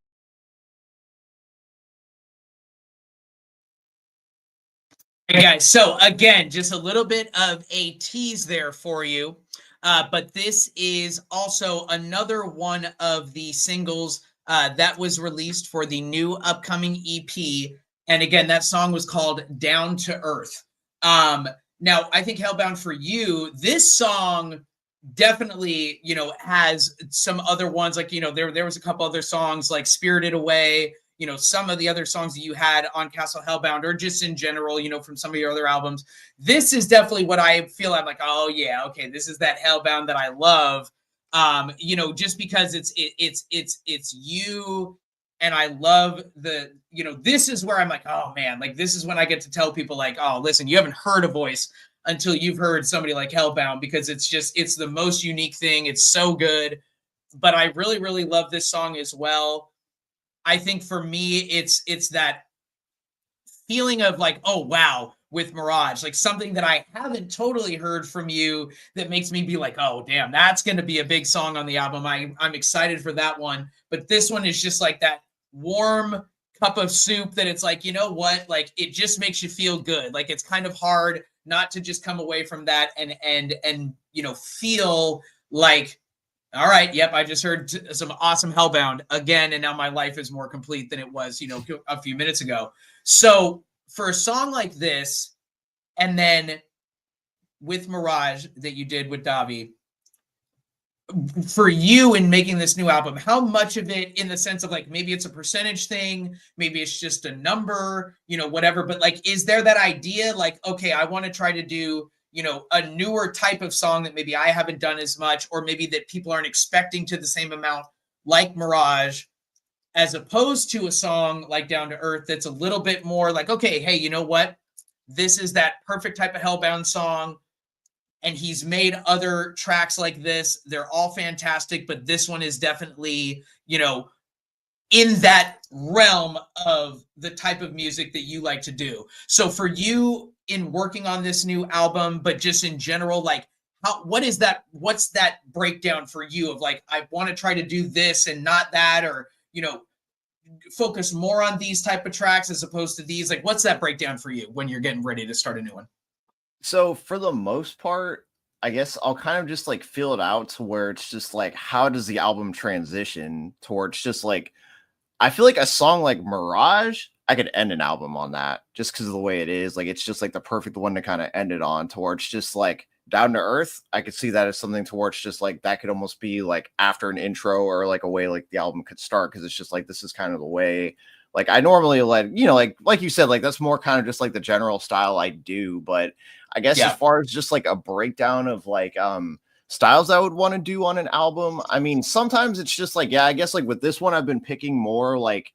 Hey guys, so again, just a little bit of a tease there for you. But this is also another one of the singles that was released for the new upcoming EP. And again, that song was called Down to Earth. Now, I think H3llbound, for you, this song definitely, you know, has some other ones, like, you know, there was a couple other songs like Spirited Away, you know, some of the other songs that you had on Castle H3llbound, or just in general, you know, from some of your other albums. This is definitely what I feel. I'm like, oh yeah, okay, this is that H3llbound that I love. You know, just because it's you, and I love the, you know, this is where I'm like, oh man, like this is when I get to tell people like, oh, listen, you haven't heard a voice until you've heard somebody like H3llbound, because it's just, it's the most unique thing. It's so good. But I really, really love this song as well. I think for me, it's that feeling of like, oh, wow, with Mirage, like something that I haven't totally heard from you that makes me be like, oh, damn, that's going to be a big song on the album. I'm excited for that one. But this one is just like that warm cup of soup that it's like, you know what, like it just makes you feel good. Like it's kind of hard not to just come away from that and you know, feel like, all right, yep, I just heard some awesome H3llbound again, and now my life is more complete than it was, you know, a few minutes ago. So for a song like this, and then with Mirage that you did with Davi, for you in making this new album, how much of it, in the sense of like, maybe it's a percentage thing, maybe it's just a number, you know, whatever, but like, is there that idea like, okay, I want to try to do, you know, a newer type of song that maybe I haven't done as much, or maybe that people aren't expecting to the same amount, like Mirage, as opposed to a song like Down to Earth that's a little bit more like, okay, hey, you know what? This is that perfect type of H3llbound song. And he's made other tracks like this. They're all fantastic, but this one is definitely, you know, in that realm of the type of music that you like to do. So for you in working on this new album, but just in general, like, what's that breakdown for you of like, I want to try to do this and not that, or, you know, focus more on these type of tracks as opposed to these? Like, what's that breakdown for you when you're getting ready to start a new one? So for the most part, I guess I'll kind of just like feel it out to where it's just like, how does the album transition towards just like, I feel like a song like Mirage, I could end an album on that just because of the way it is. Like, it's just like the perfect one to kind of end it on, towards just like Down to Earth. I could see that as something towards just like, that could almost be like after an intro, or like a way like the album could start. Cause it's just like, this is kind of the way, like I normally like, you know, like you said, like that's more kind of just like the general style I do. But I guess as far as just like a breakdown of like styles I would want to do on an album, I mean, sometimes it's just like, yeah, I guess like with this one, I've been picking more like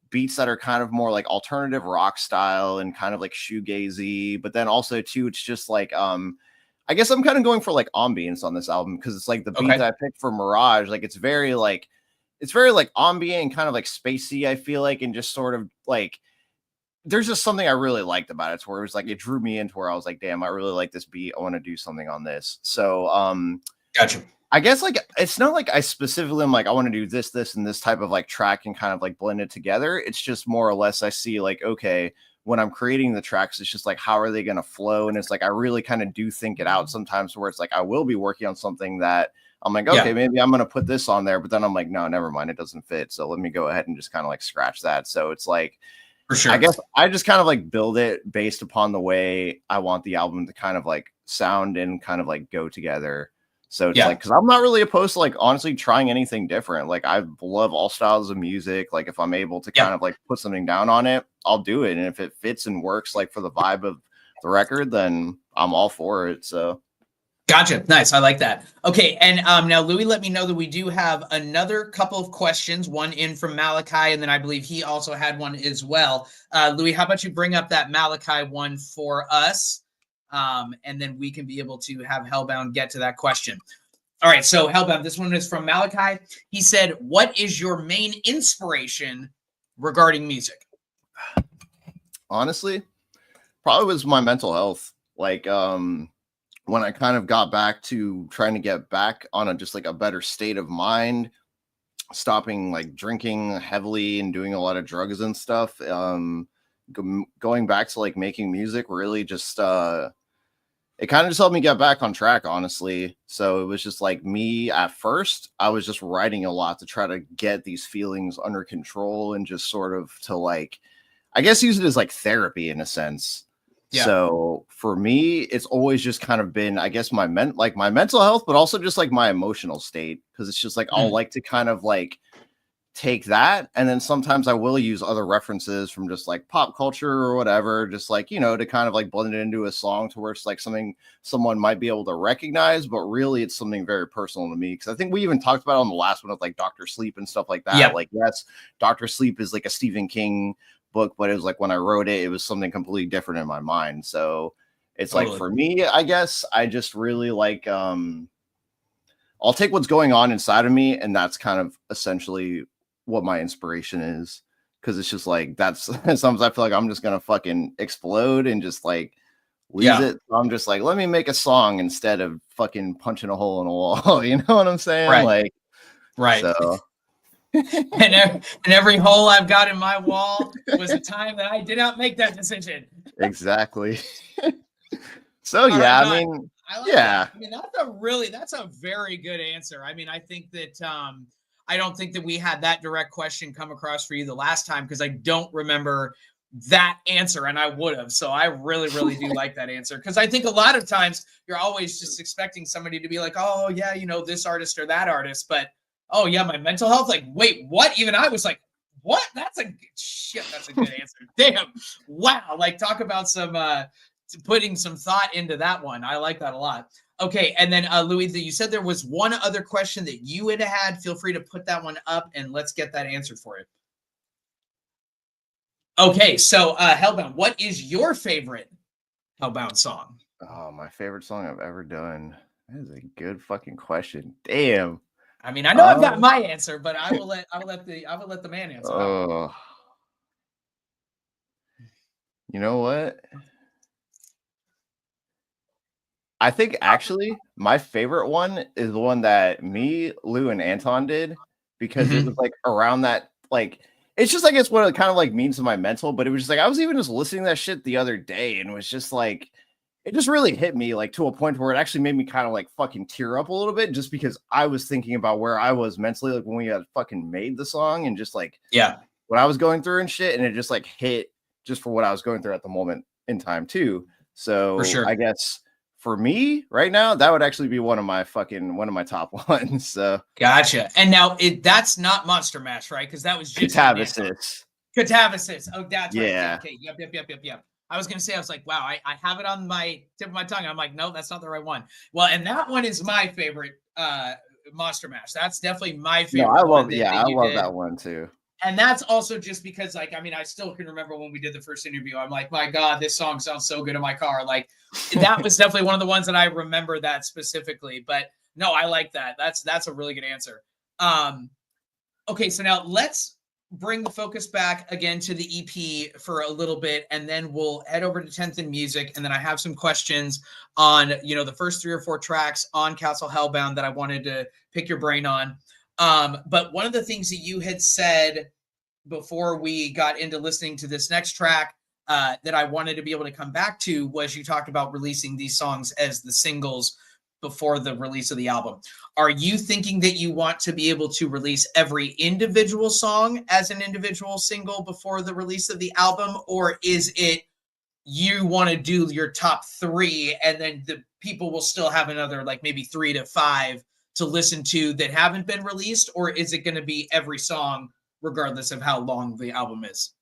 beats that are kind of more like alternative rock style and kind of like shoegazy. But then also too, it's just like I guess I'm kind of going for like ambience on this album, because it's like the beat that I picked for Mirage, like it's very like ambient and kind of like spacey, I feel like, and just sort of like there's just something I really liked about it. It's where it was like, it drew me into where I was like, damn, I really like this beat. I want to do something on this. So, Gotcha. I guess like, it's not like I specifically am like, I want to do this, and this type of like track and kind of like blend it together. It's just more or less, I see like, okay, when I'm creating the tracks, it's just like, how are they going to flow? And it's like, I really kind of do think it out sometimes where it's like, I will be working on something that I'm like, okay, maybe I'm going to put this on there, but then I'm like, no, never mind. It doesn't fit. So let me go ahead and just kind of like scratch that. So it's like, for sure, I guess I just kind of like build it based upon the way I want the album to kind of like sound and kind of like go together. So it's like, because I'm not really opposed to like honestly trying anything different. Like I love all styles of music. Like if I'm able to kind of like put something down on it, I'll do it. And if it fits and works like for the vibe of the record, then I'm all for it. So gotcha. Nice. I like that. Okay. And now Louis let me know that we do have another couple of questions, one in from Malachi, and then I believe he also had one as well. Louis, how about you bring up that Malachi one for us? And then we can be able to have H3llbound get to that question. All right. So H3llbound, this one is from Malachi. He said, what is your main inspiration regarding music? Honestly, probably was my mental health. Like, when I kind of got back to trying to get back on a just like a better state of mind, stopping like drinking heavily and doing a lot of drugs and stuff, going back to like making music really just it kind of just helped me get back on track, honestly. So it was just like me at first, I was just writing a lot to try to get these feelings under control and just sort of to like, I guess use it as like therapy in a sense. Yeah. So for me, it's always just kind of been, I guess, my mental health, but also just like my emotional state. Cause it's just like, I'll like to kind of like take that. And then sometimes I will use other references from just like pop culture or whatever, just like, you know, to kind of like blend it into a song to where it's like something someone might be able to recognize, but really it's something very personal to me. Cause I think we even talked about it on the last one with like Dr. Sleep and stuff like that. Yeah. Like, yes, Dr. Sleep is like a Stephen King book, but it was like when I wrote it, it was something completely different in my mind. So it's like for me, I guess I just really like I'll take what's going on inside of me, and that's kind of essentially what my inspiration is. Because it's just like that's sometimes I feel like I'm just gonna fucking explode and just like lose it. So I'm just like, let me make a song instead of fucking punching a hole in a wall. You know what I'm saying? Right. Like so and every hole I've got in my wall was a time that I did not make that decision. Exactly. So yeah, I mean, I mean, that's a very good answer. I mean, I think that I don't think that we had that direct question come across for you the last time because I don't remember that answer, and I would have. So I really, really do like that answer because I think a lot of times you're always just expecting somebody to be like, oh yeah, you know, this artist or that artist, but oh yeah, my mental health. Like, wait, what? Even I was like, what? That's a good answer. Damn. Wow. Like, talk about some putting some thought into that one. I like that a lot. Okay, and then Louis, you said there was one other question that you had. Feel free to put that one up, and let's get that answered for you. Okay, so H3llbound, what is your favorite H3llbound song? Oh, my favorite song I've ever done. That is a good fucking question. Damn. I mean, I know I've got my answer, but I will let the man answer. Oh, you know what? I think actually my favorite one is the one that me, Lou, and Anton did because it was like around that, like, it's just like it's what it kind of like means to my mental, but it was just like I was even just listening to that shit the other day and it was just like it just really hit me like to a point where it actually made me kind of like fucking tear up a little bit just because I was thinking about where I was mentally like when we had fucking made the song and just like what I was going through and shit, and it just like hit just for what I was going through at the moment in time too. So for sure, I guess for me right now, that would actually be one of my top ones. So gotcha. And now that's not Monster Mash, right? Because that was just Catabasis. Oh, that's right. Okay. Yep. I was gonna say, I was like, wow, I have it on my tip of my tongue. I'm like, no, that's not the right one. Well, and that one is my favorite Monster Mash. That's definitely my favorite. No, I love that one too. And that's also just because, like, I mean, I still can remember when we did the first interview. I'm like, my God, this song sounds so good in my car. Like, that was definitely one of the ones that I remember that specifically. But no, I like that. That's a really good answer. Okay, so now let's bring the focus back again to the EP for a little bit, and then we'll head over to 10th in Music. And then I have some questions on, you know, the first 3 or 4 tracks on Castle Hellbound that I wanted to pick your brain on. But one of the things that you had said before we got into listening to this next track that I wanted to be able to come back to was you talked about releasing these songs as the singles before the release of the album. Are you thinking that you want to be able to release every individual song as an individual single before the release of the album? Or is it you want to do your top 3 and then the people will still have another like maybe 3 to 5 to listen to that haven't been released? Or is it going to be every song regardless of how long the album is?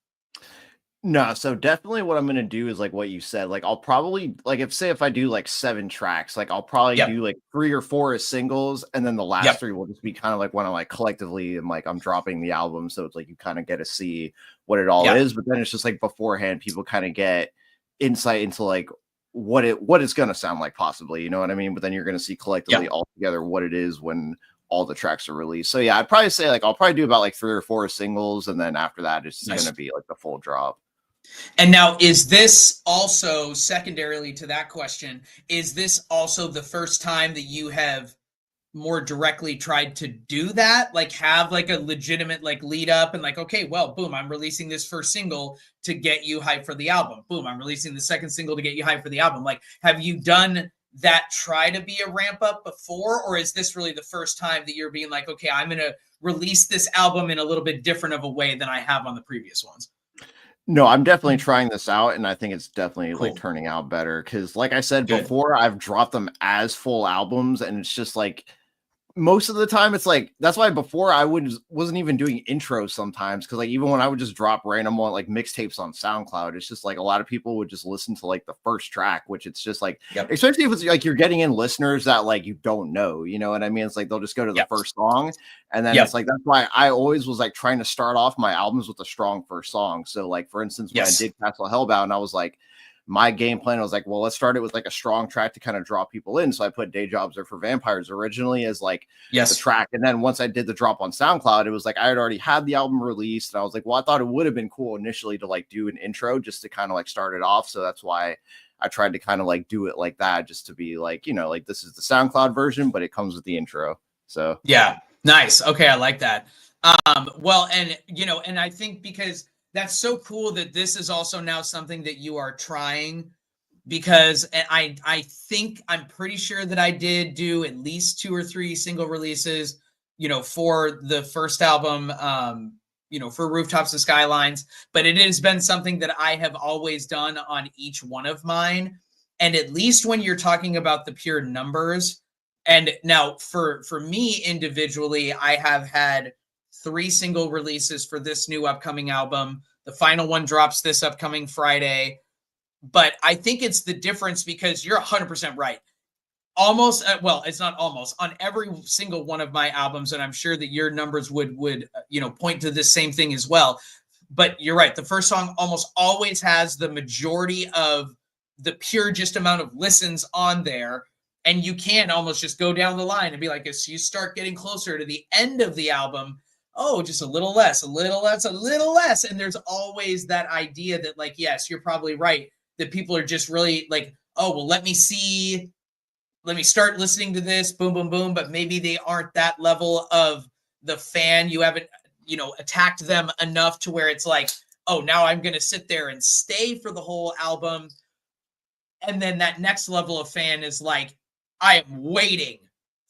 No, so definitely what I'm gonna do is like what you said. Like I'll probably like if I do like 7 tracks, like I'll probably do like 3 or 4 as singles, and then the last 3 will just be kind of like when I'm like collectively and like I'm dropping the album. So it's like you kind of get to see what it all is, but then it's just like beforehand, people kind of get insight into like what it's gonna sound like possibly, you know what I mean? But then you're gonna see collectively all together what it is when all the tracks are released. So yeah, I'd probably say like I'll probably do about like 3 or 4 singles, and then after that it's gonna be like the full drop. And now, is this also, secondarily to that question, is this also the first time that you have more directly tried to do that? Like have like a legitimate like lead up and like, okay, well, boom, I'm releasing this first single to get you hyped for the album. Boom, I'm releasing the second single to get you hyped for the album. Like, have you done that try to be a ramp up before? Or is this really the first time that you're being like, okay, I'm going to release this album in a little bit different of a way than I have on the previous ones? No, I'm definitely trying this out, and I think it's definitely like turning out better. Because, like I said before, I've dropped them as full albums, and it's just like most of the time, it's like that's why before I wasn't even doing intros sometimes. Because like even when I would just drop random on like mixtapes on SoundCloud, it's just like a lot of people would just listen to like the first track, which it's just like, especially if it's like you're getting in listeners that like you don't know, you know what I mean? It's like they'll just go to the first song, and then it's like that's why I always was like trying to start off my albums with a strong first song. So like for instance, when I did Castle Hellbound, I was like, my game plan was like, well, let's start it with like a strong track to kind of draw people in. So I put Day Jobs Are for Vampires originally as like the track. And then once I did the drop on SoundCloud, it was like I had already had the album released. And I was like, well, I thought it would have been cool initially to like do an intro just to kind of like start it off. So that's why I tried to kind of like do it like that, just to be like, you know, like this is the SoundCloud version, but it comes with the intro. So yeah, nice. Okay, I like that. Well, and you know, and I think because that's so cool that this is also now something that you are trying, because I think I'm pretty sure that I did do at least 2 or 3 single releases, you know, for the first album, you know, for Rooftops and Skylines, but it has been something that I have always done on each one of mine. And at least when you're talking about the pure numbers, and now for me individually, I have had 3 single releases for this new upcoming album. The final one drops this upcoming Friday. But I think it's the difference because you're 100% right. Almost, well, it's not almost, on every single one of my albums, and I'm sure that your numbers would you know, point to this same thing as well. But you're right. The first song almost always has the majority of the pure just amount of listens on there. And you can almost just go down the line and be like, as you start getting closer to the end of the album, oh, just a little less, a little less, a little less. And there's always that idea that like, yes, you're probably right, that people are just really like, oh, well, let me start listening to this, boom, boom, boom. But maybe they aren't that level of the fan. You haven't, you know, attacked them enough to where it's like, oh, now I'm going to sit there and stay for the whole album. And then that next level of fan is like, I am waiting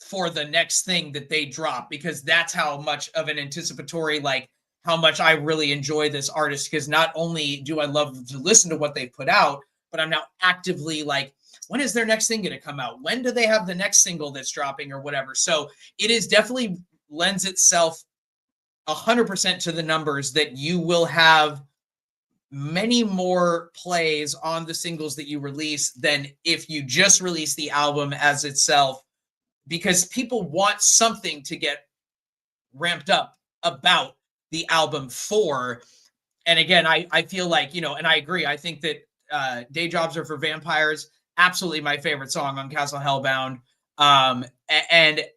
for the next thing that they drop, because that's how much of an anticipatory, like how much I really enjoy this artist. Because not only do I love to listen to what they put out, but I'm now actively like, when is their next thing going to come out? When do they have the next single that's dropping or whatever? So it is definitely lends itself 100% to the numbers that you will have many more plays on the singles that you release than if you just release the album as itself, because people want something to get ramped up about the album for. And again, I feel like, you know, and I agree. I think that Day Jobs Are for Vampires, absolutely my favorite song on Castle Hellbound. And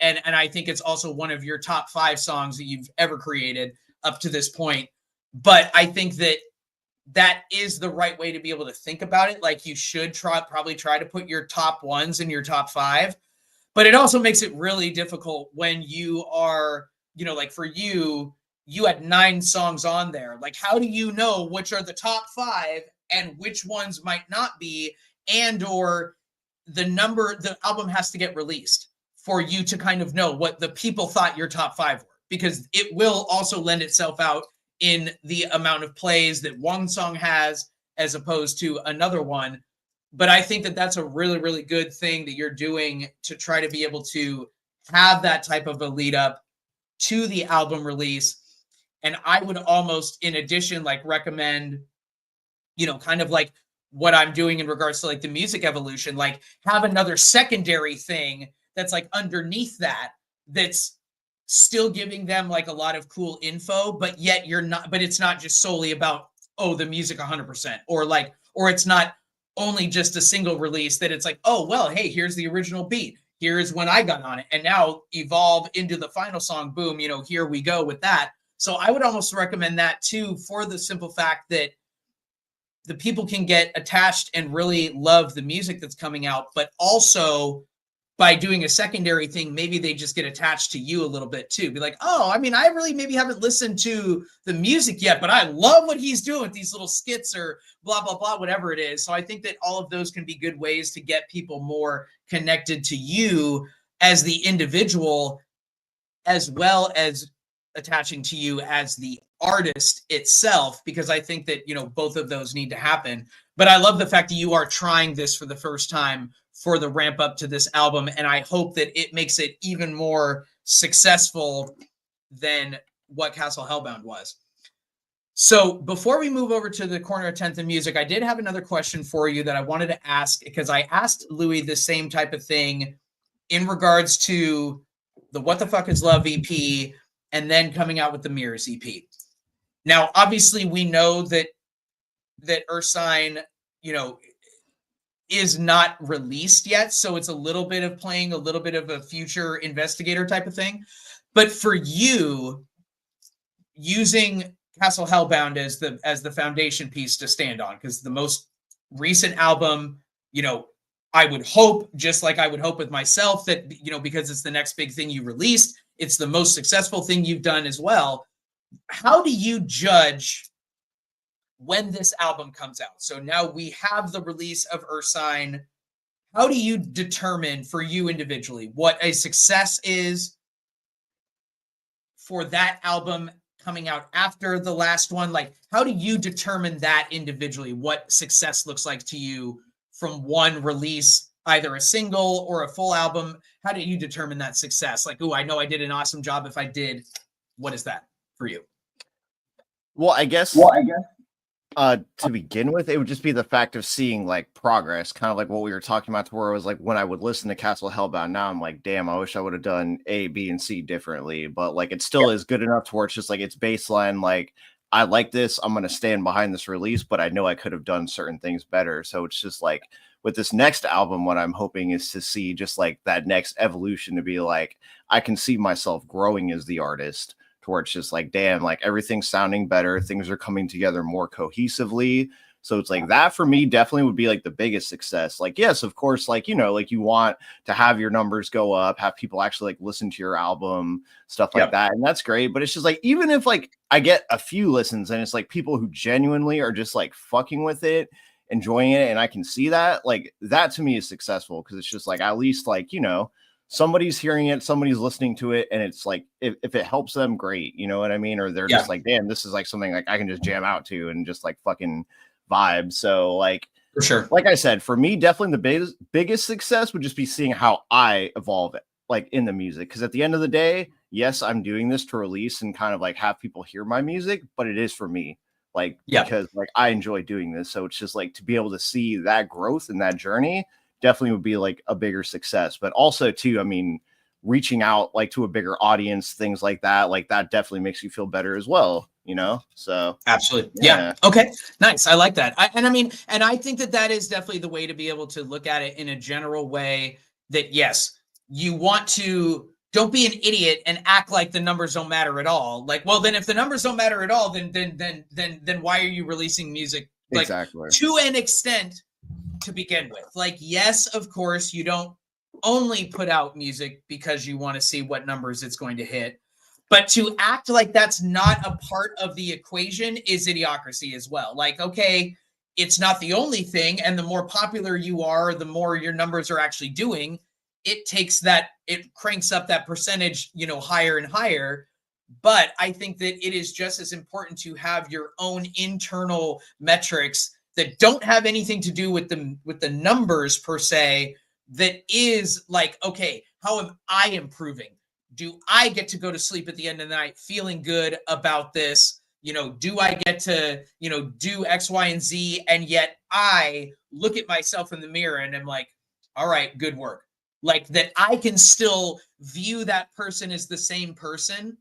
I think it's also one of your top 5 songs that you've ever created up to this point. But I think that that is the right way to be able to think about it. Like you should probably try to put your top ones in your top 5, but it also makes it really difficult when you are, like for you had 9 songs on there. Like, how do you know which are the top 5 and which ones might not be, and or the album has to get released for you to kind of know what the people thought your top 5 were, because it will also lend itself out in the amount of plays that one song has as opposed to another one. But I think that that's a really, really good thing that you're doing to try to be able to have that type of a lead up to the album release. And I would almost, in addition, like recommend, kind of like what I'm doing in regards to like the music evolution, like have another secondary thing that's like underneath that's still giving them like a lot of cool info, but yet it's not just solely about, the music 100%, or it's not only just a single release that it's like, oh, well, hey, here's the original beat. Here's when I got on it. And now evolve into the final song. Boom, here we go with that. So I would almost recommend that too, for the simple fact that the people can get attached and really love the music that's coming out, but also by doing a secondary thing, maybe they just get attached to you a little bit too. Be like, I really maybe haven't listened to the music yet, but I love what he's doing with these little skits or blah, blah, blah, whatever it is. So I think that all of those can be good ways to get people more connected to you as the individual, as well as attaching to you as the artist itself, because I think that, both of those need to happen. But I love the fact that you are trying this for the first time for the ramp up to this album. And I hope that it makes it even more successful than what Castle Hellbound was. So before we move over to the corner of 10th and music, I did have another question for you that I wanted to ask, because I asked Louis the same type of thing in regards to the What the Fuck is Love EP and then coming out with the Mirrors EP. Now, obviously, we know that Ursine, is not released yet. So it's a little bit of playing a little bit of a future investigator type of thing. But for you, using Castle Hellbound as the foundation piece to stand on, because the most recent album, I would hope, just like I would hope with myself, that, because it's the next big thing you released, it's the most successful thing you've done as well. How do you judge when this album comes out? So now we have the release of Ursine. How do you determine for you individually what a success is for that album coming out after the last one? Like, how do you determine that individually, what success looks like to you from one release, either a single or a full album? How do you determine that success? Like, I know I did an awesome job if I did. What is that for you? Well, I guess to begin with, it would just be the fact of seeing like progress, kind of like what we were talking about, to where it was like when I would listen to Castle Hellbound, now I'm like, damn, I wish I would have done A, B, and C differently. But like, it still is good enough to where it's just like, it's baseline. Like, I like this, I'm going to stand behind this release, but I know I could have done certain things better. So it's just like, with this next album, what I'm hoping is to see just like that next evolution, to be like, I can see myself growing as the artist, to where it's just like, damn, like everything's sounding better. Things are coming together more cohesively. So it's like that for me definitely would be like the biggest success. Like, yes, of course, like, like you want to have your numbers go up, have people actually like listen to your album, stuff like that. And that's great. But it's just like, even if like I get a few listens and it's like people who genuinely are just like fucking with it, enjoying it, and I can see that, like, that to me is successful, because it's just like, at least like, somebody's hearing it, somebody's listening to it, and it's like, if it helps them, great, you know what I mean? Or they're just like, damn, this is like something like I can just jam out to and just like fucking vibe. So like, for sure, like I said, for me, definitely the biggest success would just be seeing how I evolve it, like in the music. Because at the end of the day, yes, I'm doing this to release and kind of like have people hear my music, but it is for me, like, because like I enjoy doing this. So it's just like, to be able to see that growth and that journey definitely would be like a bigger success. But also too, I mean, reaching out like to a bigger audience, things like that definitely makes you feel better as well, so absolutely. Yeah. Okay, nice. I like that. And I think that is definitely the way to be able to look at it in a general way, that yes, you want to don't be an idiot and act like the numbers don't matter at all. Like, well, then if the numbers don't matter at all, then why are you releasing music? Like, Exactly. to an extent, to begin with. Like, yes, of course, you don't only put out music because you want to see what numbers it's going to hit. But to act like that's not a part of the equation is idiocracy as well. Like, okay, it's not the only thing. And the more popular you are, the more your numbers are actually doing. It cranks up that percentage, higher and higher. But I think that it is just as important to have your own internal metrics that don't have anything to do with the numbers per se. That is like, okay, how am I improving? Do I get to go to sleep at the end of the night feeling good about this? Do I get to, do X, Y, and Z? And yet I look at myself in the mirror and I'm like, all right, good work. Like, that I can still view that person as the same person.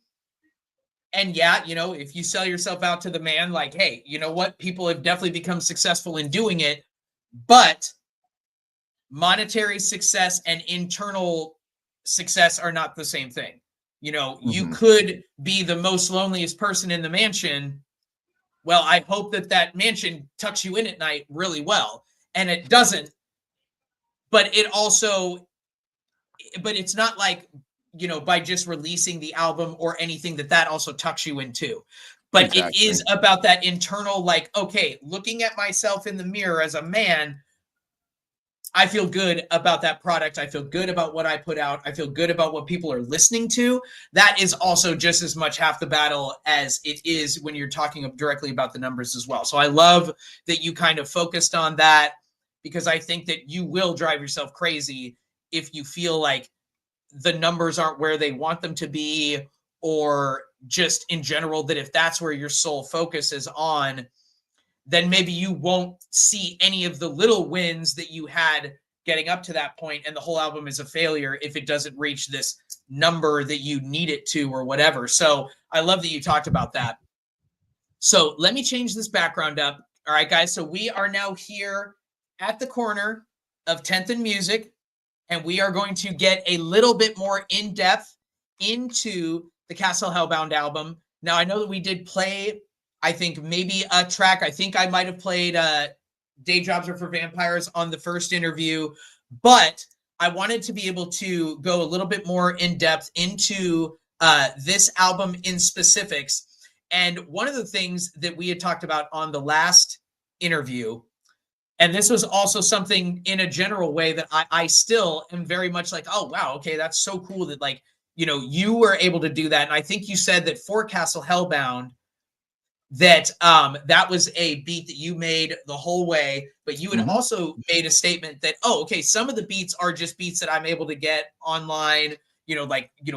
And yeah, if you sell yourself out to the man, like, hey, you know what? People have definitely become successful in doing it, but monetary success and internal success are not the same thing. You could be the most loneliest person in the mansion. Well, I hope that mansion tucks you in at night really well. And it doesn't. But it's not like, by just releasing the album or anything that also tucks you in too. But exactly. It is about that internal, like, okay, looking at myself in the mirror as a man, I feel good about that product. I feel good about what I put out. I feel good about what people are listening to. That is also just as much half the battle as it is when you're talking directly about the numbers as well. So I love that you kind of focused on that, because I think that you will drive yourself crazy if you feel like the numbers aren't where they want them to be, or just in general, that if that's where your sole focus is on, then maybe you won't see any of the little wins that you had getting up to that point, and the whole album is a failure if it doesn't reach this number that you need it to or whatever. So I love that you talked about that. So let me change this background up. All right, guys. So we are now here at the corner of 10th and Music, and we are going to get a little bit more in depth into the H3llbound album. Now, I know that we did play, I think, maybe a track. I think I might have played Day Jobs Are for Vampires on the first interview, but I wanted to be able to go a little bit more in depth into this album in specifics. And one of the things that we had talked about on the last interview, and this was also something in a general way that I still am very much like, oh, wow, okay, that's so cool that, like, you were able to do that. And I think you said that for H3llbound, that that was a beat that you made the whole way, but you had also made a statement that, oh, okay, some of the beats are just beats that I'm able to get online,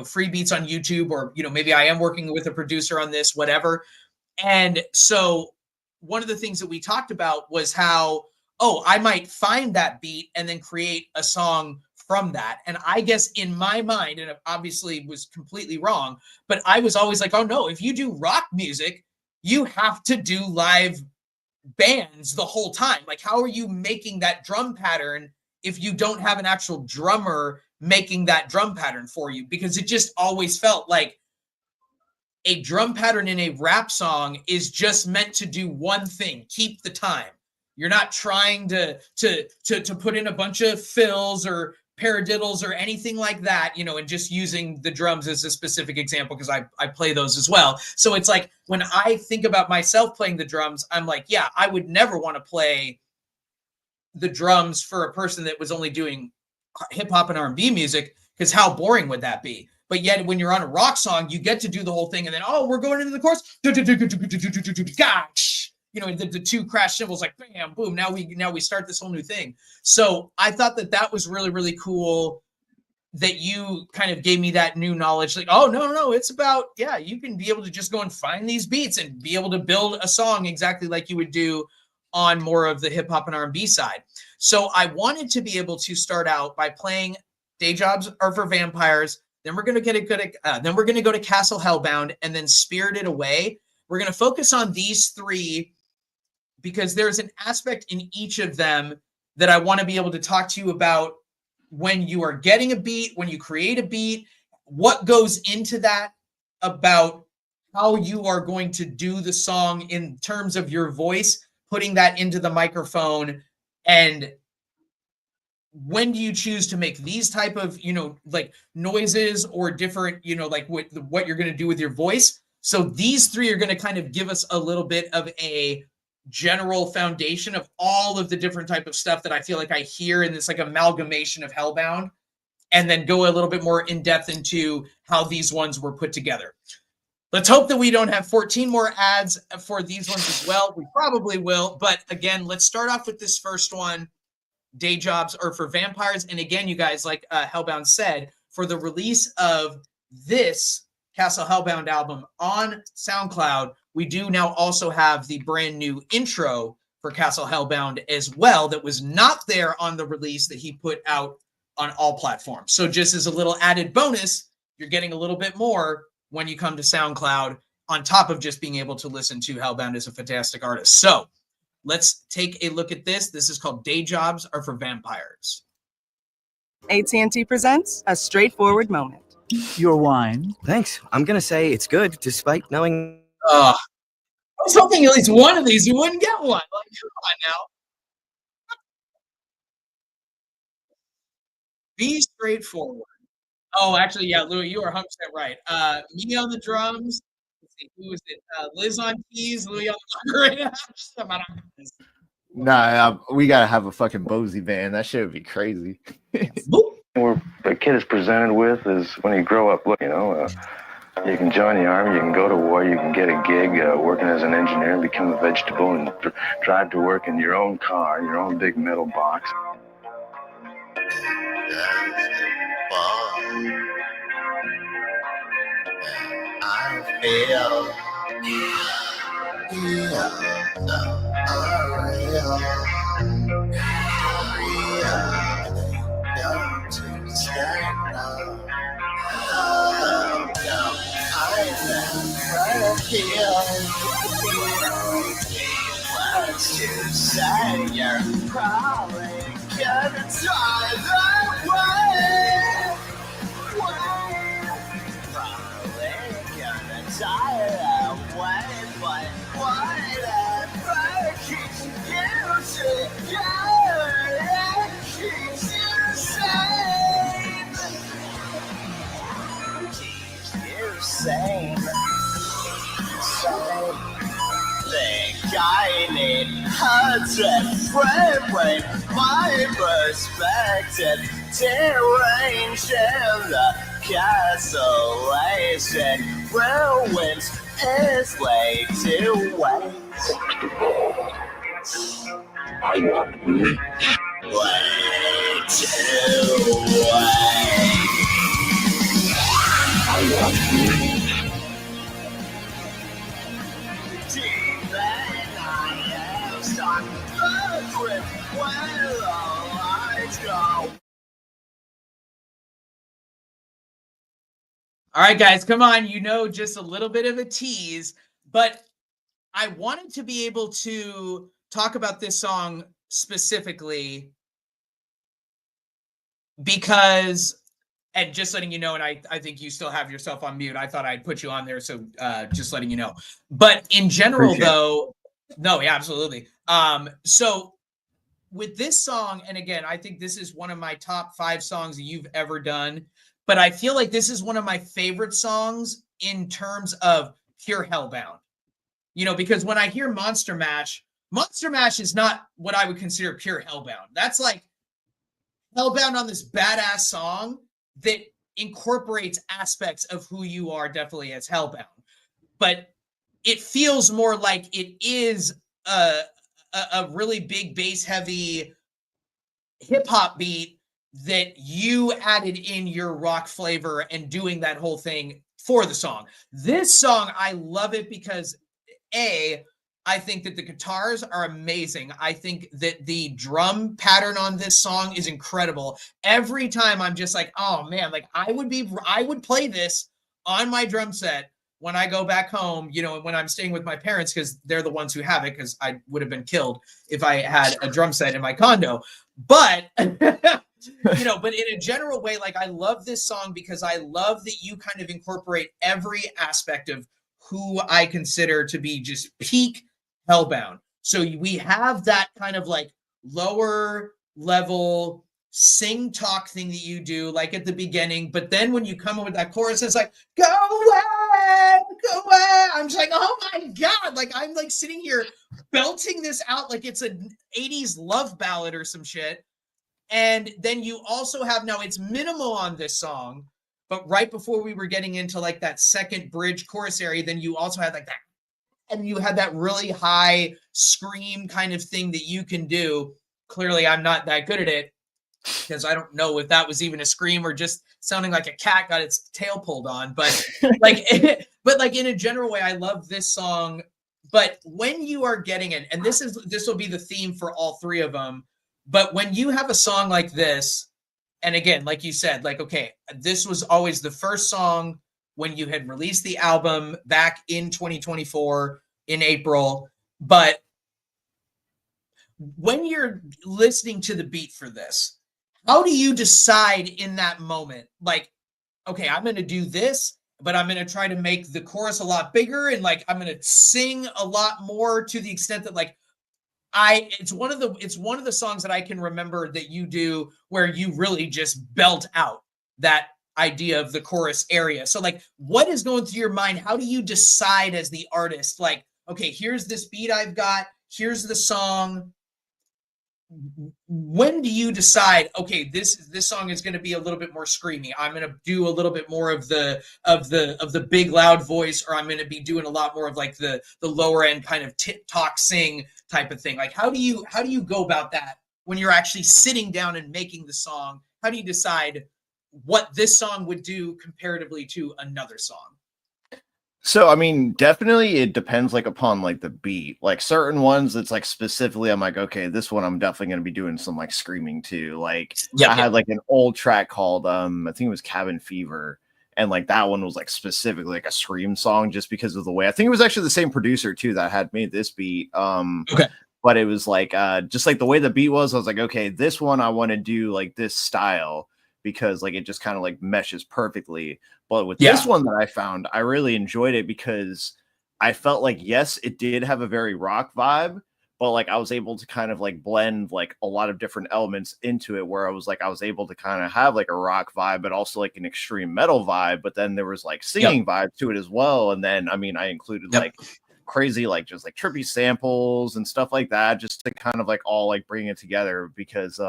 free beats on YouTube, or, maybe I am working with a producer on this, whatever. And so one of the things that we talked about was how, oh, I might find that beat and then create a song from that. And I guess in my mind, and it obviously was completely wrong, but I was always like, oh no, if you do rock music, you have to do live bands the whole time. Like, how are you making that drum pattern if you don't have an actual drummer making that drum pattern for you? Because it just always felt like a drum pattern in a rap song is just meant to do one thing: keep the time. You're not trying to put in a bunch of fills or paradiddles or anything like that, and just using the drums as a specific example, because I play those as well. So it's like, when I think about myself playing the drums, I'm like, yeah, I would never want to play the drums for a person that was only doing hip hop and R&B music, because how boring would that be? But yet when you're on a rock song, you get to do the whole thing, and then, oh, we're going into the chorus. Gosh. The two crash cymbals, like bam, boom. Now we start this whole new thing. So I thought that was really, really cool that you kind of gave me that new knowledge. Like, oh, no, it's about, yeah, you can be able to just go and find these beats and be able to build a song exactly like you would do on more of the hip hop and R&B side. So I wanted to be able to start out by playing Day Jobs Are for Vampires. Then we're going to go to H3llbound, and then Spirited Away. We're going to focus on these three, because there's an aspect in each of them that I want to be able to talk to you about when you are getting a beat, when you create a beat, what goes into that about how you are going to do the song in terms of your voice, putting that into the microphone, and when do you choose to make these type of, like noises or different, like what you're going to do with your voice. So these three are going to kind of give us a little bit of a general foundation of all of the different type of stuff that I feel like I hear in this like amalgamation of H3llbound, and then go a little bit more in depth into how these ones were put together. Let's hope that we don't have 14 more ads for these ones as well. We probably will. But again, let's start off with this first one. Day jobs are for vampires. And again, you guys, like H3llbound said, for the release of this Castle H3llbound album on SoundCloud, we do now also have the brand new intro for Castle H3llbound as well that was not there on the release that he put out on all platforms. So just as a little added bonus, you're getting a little bit more when you come to SoundCloud on top of just being able to listen to H3llbound as a fantastic artist. So let's take a look at this. This is called Day Jobs Are for Vampires. AT&T presents A Straightforward Moment. Your wine. Thanks. I'm going to say it's good, despite knowing... I was hoping at least one of these you wouldn't get one. Like, come on now. Be straightforward. Oh, actually, yeah, Louis, you are 100% right. Me on the drums. Let's see, who was it? Liz on keys, Louis on the Nah, we gotta have a fucking Bozy band. That shit would be crazy. Where the kid is presented with is when you grow up, you you can join the army, you can go to war, you can get a gig working as an engineer, become a vegetable, and drive to work in your own car, your own big metal box. I feel you're probably gonna die that way. Probably gonna die that way, but whatever keeps you together, keeps you sane. Keeps you sane. So think I need a different brain, my perspective deranged in the cancellation ruins is way too waste. I want bleach. Way too waste. I want bleach. All right, guys, come on. Just a little bit of a tease, but I wanted to be able to talk about this song specifically because, and just letting you know, and I think you still have yourself on mute. I thought I'd put you on there, so just letting you know. But in general, no, yeah, absolutely. So with this song, and again, I think this is one of my top 5 songs that you've ever done. But I feel like this is one of my favorite songs in terms of pure H3llbound. Because when I hear Monster Mash is not what I would consider pure H3llbound. That's like H3llbound on this badass song that incorporates aspects of who you are definitely as H3llbound. But it feels more like it is a really big bass heavy hip hop beat that you added in your rock flavor and doing that whole thing for the song. This song, I love it because I think that the guitars are amazing. I think that the drum pattern on this song is incredible. Every time I'm just like, oh man, like I would play this on my drum set when I go back home, when I'm staying with my parents, because they're the ones who have it, because I would have been killed if I had a drum set in my condo. But But in a general way, like I love this song because I love that you kind of incorporate every aspect of who I consider to be just peak Hellbound. So we have that kind of like lower level sing talk thing that you do like at the beginning, but then when you come in with that chorus, it's like, go away, go away. I'm just like, oh my God. Like I'm like sitting here belting this out like it's an 80s love ballad or some shit. And then you also have, now it's minimal on this song, but right before we were getting into like that second bridge chorus area, then you also had like that, and you had that really high scream kind of thing that you can do. Clearly, I'm not that good at it because I don't know if that was even a scream or just sounding like a cat got its tail pulled on. But like, but like in a general way, I love this song. But when you are getting it, and this will be the theme for all three of them. But when you have a song like this, and again, like you said, like, okay, this was always the first song when you had released the album back in 2024 in April. But when you're listening to the beat for this, how do you decide in that moment, like, okay, I'm going to do this, but I'm going to try to make the chorus a lot bigger, and like I'm going to sing a lot more to the extent that like it's one of the songs that I can remember that you do where you really just belt out that idea of the chorus area. So like, what is going through your mind? How do you decide as the artist, like, okay, here's this beat I've got, here's the song. When do you decide, okay, this song is going to be a little bit more screamy, I'm going to do a little bit more of the big loud voice, or I'm going to be doing a lot more of like the lower end kind of talk sing type of thing? Like how do you go about that when you're actually sitting down and making the song? How do you decide what this song would do comparatively to another song? So, I mean, definitely it depends like upon like the beat. Like certain ones, it's like specifically, I'm like, okay, this one I'm definitely going to be doing some like screaming too. Like I had like an old track called, I think it was Cabin Fever. And like that one was like specifically like a scream song just because of the way, I think it was actually the same producer too that had made this beat. Okay. But it was like, just like the way the beat was, I was like, okay, this one I want to do like this style, because like it just kind of like meshes perfectly. But with this one that I found, I really enjoyed it because I felt like, yes, it did have a very rock vibe, but like I was able to kind of like blend like a lot of different elements into it, where I was able to kind of have like a rock vibe, but also like an extreme metal vibe. But then there was like singing vibe to it as well. And then, I mean, I included like crazy, like just like trippy samples and stuff like that, just to kind of like all like bring it together. Because,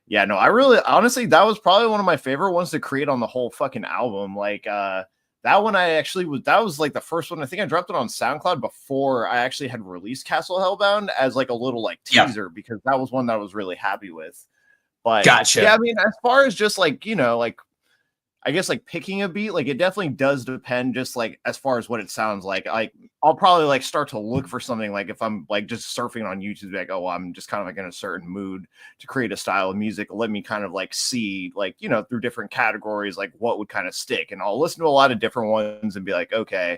yeah, no, I really, honestly, that was probably one of my favorite ones to create on the whole fucking album. Like, that one that was like the first one. I think I dropped it on SoundCloud before I actually had released Castle Hellbound as like a little like teaser, because that was one that I was really happy with. But yeah, I mean, as far as just like, like, I guess like picking a beat, like it definitely does depend, just like as far as what it sounds like. I'll probably like start to look for something, like if I'm like just surfing on YouTube, like, oh, I'm just kind of like in a certain mood to create a style of music. Let me kind of like see, like, through different categories, like what would kind of stick. And I'll listen to a lot of different ones and be like, okay,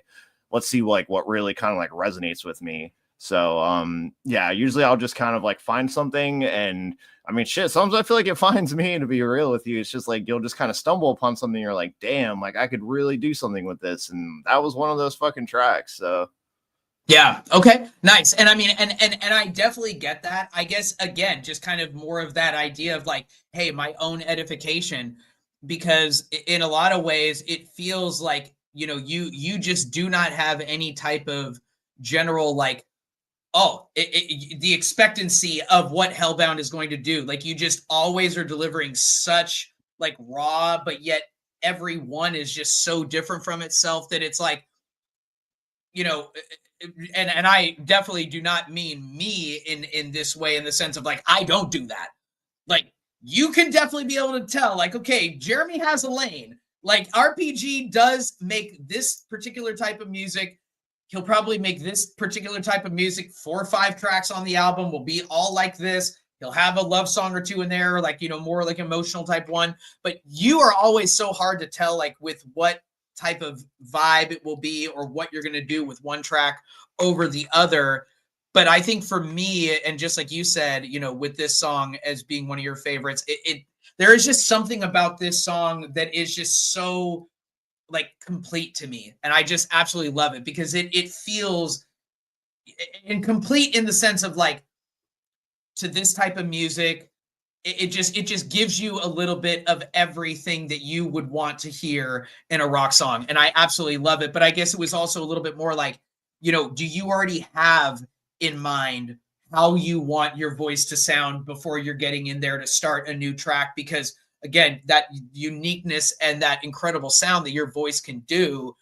let's see like what really kind of like resonates with me. So yeah, usually I'll just kind of like find something, and I mean, shit, sometimes I feel like it finds me, to be real with you. It's just like you'll just kind of stumble upon something, you're like, damn, like I could really do something with this. And that was one of those fucking tracks. So yeah, okay, nice. And I mean, and I definitely get that. I guess again, just kind of more of that idea of like, hey, my own edification, because in a lot of ways it feels like, you just do not have any type of general like, the expectancy of what Hellbound is going to do. Like you just always are delivering such like raw, but yet every one is just so different from itself that it's like, and I definitely do not mean me in this way, in the sense of like, I don't do that. Like you can definitely be able to tell like, okay, Jeremy has a lane. Like RPG does make this particular type of music. He'll probably make this particular type of music. 4 or 5 tracks on the album will be all like this. He'll have a love song or two in there, like, more like emotional type one. But you are always so hard to tell, like, with what type of vibe it will be or what you're going to do with one track over the other. But I think for me, and just like you said, you know, with this song as being one of your favorites, there is just something about this song that is just so like complete to me. And I just absolutely love it because it feels incomplete in the sense of like, to this type of music, it just gives you a little bit of everything that you would want to hear in a rock song. And I absolutely love it. But I guess it was also a little bit more like, you know, do you already have in mind how you want your voice to sound before you're getting in there to start a new track? Because again, that uniqueness and that incredible sound that your voice can do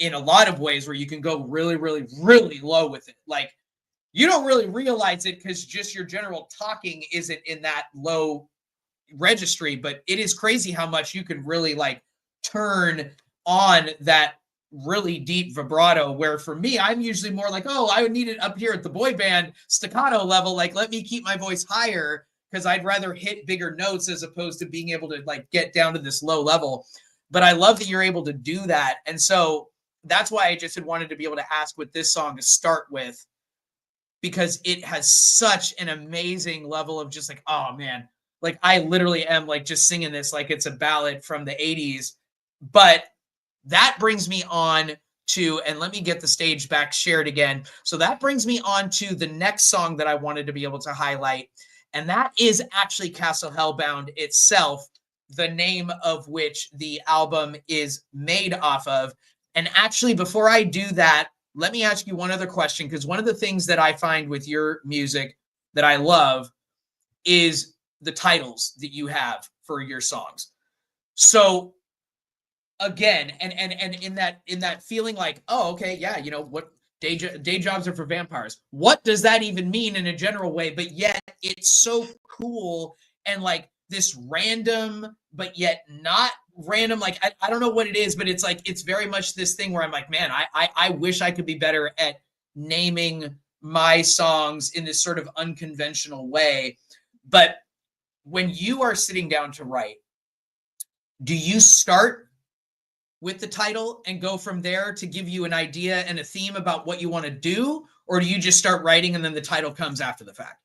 in a lot of ways, where you can go really, really, really low with it. Like, you don't really realize it because just your general talking isn't in that low registry, but it is crazy how much you can really like turn on that really deep vibrato, where for me, I'm usually more like, oh, I would need it up here at the boy band staccato level. Like, let me keep my voice higher because I'd rather hit bigger notes as opposed to being able to like get down to this low level. But I love that you're able to do that. And so that's why I just had wanted to be able to ask with this song to start with, because it has such an amazing level of just like, oh man, like I literally am like just singing this like it's a ballad from the 80s. But that brings me on to, and let me get the stage back shared again. So that brings me on to the next song that I wanted to be able to highlight. And that is actually Castle Hellbound itself, the name of which the album is made off of. And actually, before I do that, let me ask you one other question, because one of the things that I find with your music that I love is the titles that you have for your songs. So again, and in that feeling like, oh, okay, yeah, you know what, day jobs are for vampires. What does that even mean in a general way? But yet it's so cool and like this random, but yet not random. Like I don't know what it is, but it's like it's very much this thing where I'm like, man, I wish I could be better at naming my songs in this sort of unconventional way. But when you are sitting down to write, do you start with the title and go from there to give you an idea and a theme about what you want to do? Or do you just start writing and then the title comes after the fact?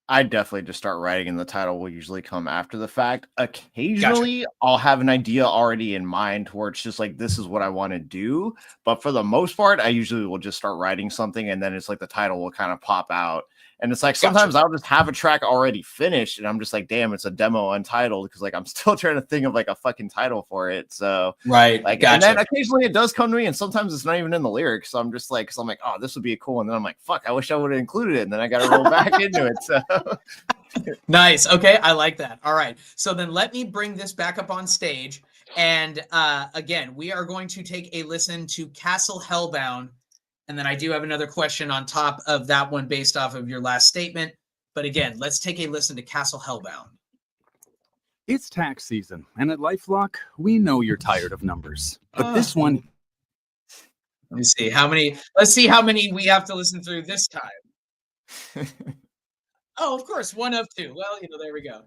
I definitely just start writing, and the title will usually come after the fact. Occasionally, I'll have an idea already in mind where it's just like, this is what I want to do. But for the most part, I usually will just start writing something, and then it's like the title will kind of pop out. And it's like sometimes I'll just have a track already finished, and I'm just like, damn, it's a demo untitled, because like I'm still trying to think of like a fucking title for it. So right, like, and then occasionally it does come to me, and sometimes it's not even in the lyrics. So I'm just like, because I'm like, oh, this would be a cool one. And then I'm like, fuck, I wish I would have included it. And then I got to roll back into it. So nice. Okay, I like that. All right, so then let me bring this back up on stage, and again, we are going to take a listen to Castle Hellbound. And then I do have another question on top of that one based off of your last statement. But again, let's take a listen to Castle Hellbound. It's tax season, and at LifeLock, we know you're tired of numbers. But this one... Let me see how many. Let's see how many we have to listen through this time. Oh, of course, one of two. Well, you know, there we go.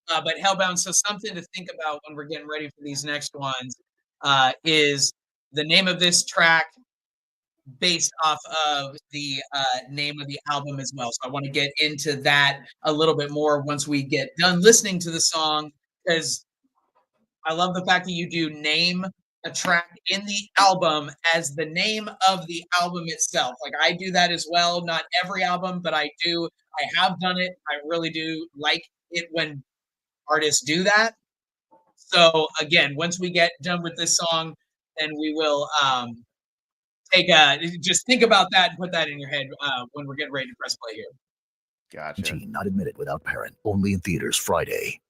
But Hellbound, so something to think about when we're getting ready for these next ones is the name of this track based off of the name of the album as well. So I want to get into that a little bit more once we get done listening to the song, because I love the fact that you do name a track in the album as the name of the album itself. Like I do that as well. Not every album, but I do. I have done it. I really do like it when artists do that. So again, once we get done with this song, then we will just think about that and put that in your head when we're getting ready to press play here. Gotcha. Not admitted without parent. Only in theaters Friday.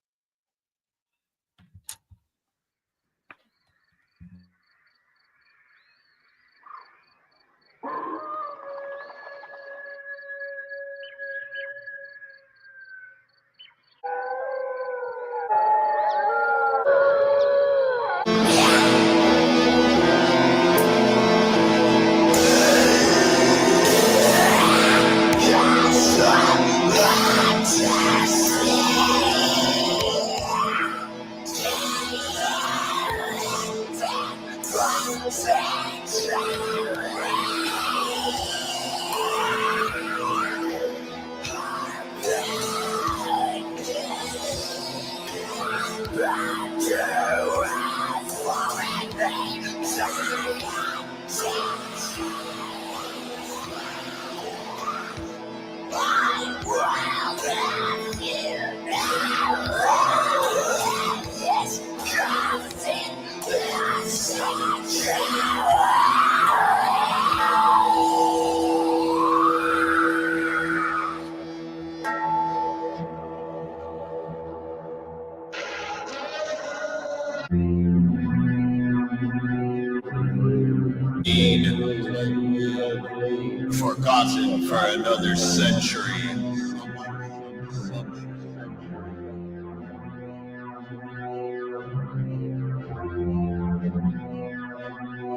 Forgotten for another century.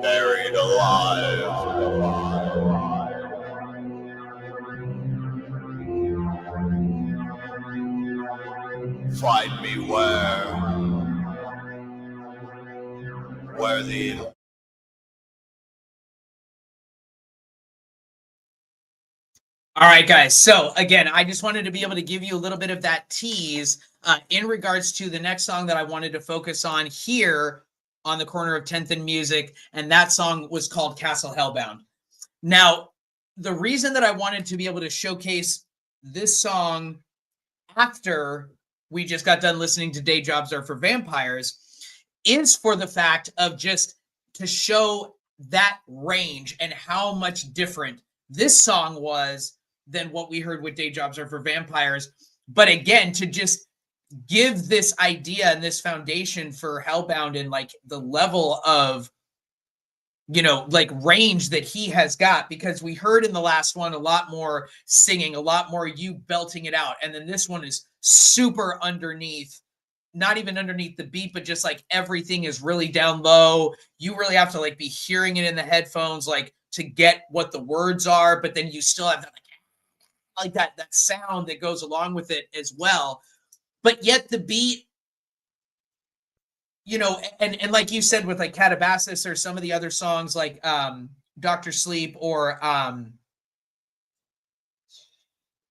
Buried alive. Find me where the All right, guys. So again, I just wanted to be able to give you a little bit of that tease in regards to the next song that I wanted to focus on here on the corner of 10th and Music, and that song was called Castle Hellbound. Now, the reason that I wanted to be able to showcase this song after we just got done listening to Day Jobs Are for Vampires is for the fact of just to show that range and how much different this song was than what we heard with Day Jobs Are for Vampires. But again, to just give this idea and this foundation for Hellbound and like the level of, you know, like range that he has got, because we heard in the last one a lot more singing, a lot more you belting it out. And then this one is super underneath, not even underneath the beat, but just like everything is really down low. You really have to like be hearing it in the headphones, like to get what the words are, but then you still have that like that sound that goes along with it as well. But yet the beat, you know, and like you said with like Catabasis or some of the other songs like Dr. Sleep or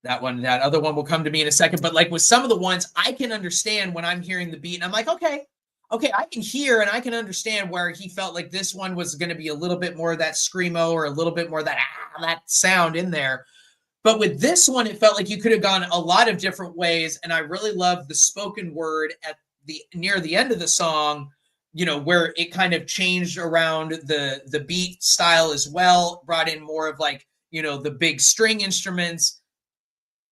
that other one will come to me in a second. But like with some of the ones, I can understand when I'm hearing the beat and I'm like, okay, I can hear and I can understand where he felt like this one was going to be a little bit more of that screamo or a little bit more of that sound in there. But with this one, it felt like you could have gone a lot of different ways. And I really love the spoken word at the near the end of the song, you know, where it kind of changed around the beat style as well, brought in more of like, you know, the big string instruments,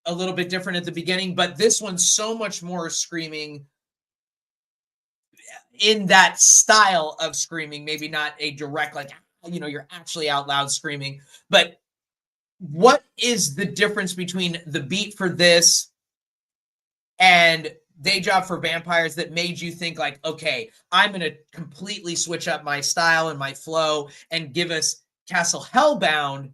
a little bit different at the beginning. But this one's so much more screaming in that style of screaming, maybe not a direct, like, you know, you're actually out loud screaming. But what is the difference between the beat for this and Day Job for Vampires that made you think like, okay, I'm going to completely switch up my style and my flow and give us Castle Hellbound,